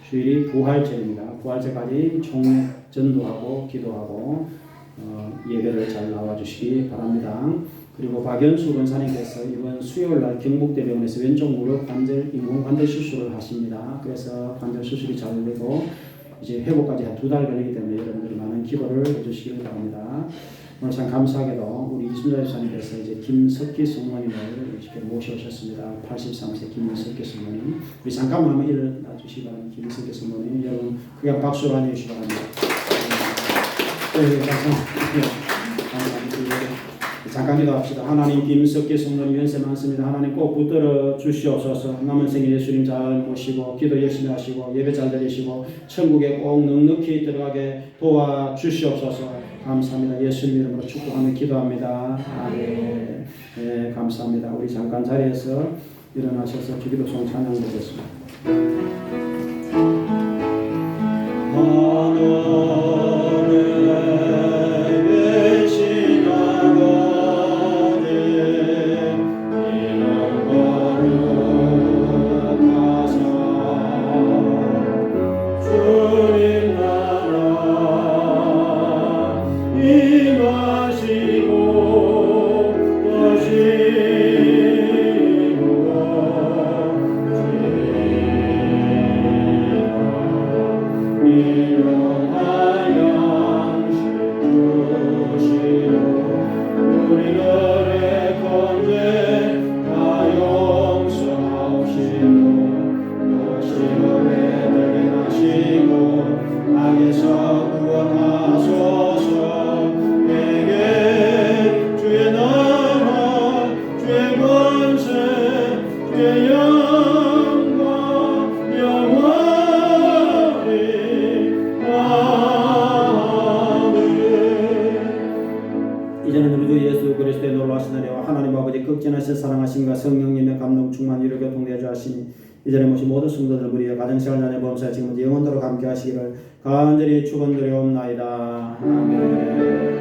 주일이 부활절입니다. 부활절까지 총 전도하고 기도하고 예배를 잘 나와주시기 바랍니다. 그리고 박연수 권사님께서 이번 수요일날 경북대병원에서 왼쪽 무릎 관절 인공 관절 수술을 하십니다. 그래서 관절 수술이 잘 되고 이제 회복까지 한 2달 걸리기 때문에 여러분들이 많은 기도를 해주시기 바랍니다. 오늘 참 감사하게도 우리 이순자 집사님께서 이제 김석기 성모님을 이렇게 모셔오셨습니다. 83세 김석기 성모님. 우리 잠깐만 한번 일어나 주시기 바랍니다. 김석기 성모님 여러분 그냥 박수로 안해주시기 바랍니다. 네, 감사합니다. 잠깐 기도합시다. 하나님 김석기 성도님 연세 많습니다. 하나님 꼭 붙들어 주시옵소서. 남은 생에 예수님 잘 모시고 기도 열심히 하시고 예배 잘 드리시고 천국에 꼭 넉넉히 들어가게 도와 주시옵소서. 감사합니다. 예수님 이름으로 축복하며 기도합니다. 아멘. 네, 감사합니다. 우리 잠깐 자리에서 일어나셔서 주기도송 찬양 드리겠습니다. 사랑하심과 성령님의 감동 충만 위로 교통되어 하시니 이전에 모신 모든 성도들 우리의 가정생활 자녀 범사에 지금부터 영원토록 함께 하시기를 간절히 축원드리옵나이다. 아멘.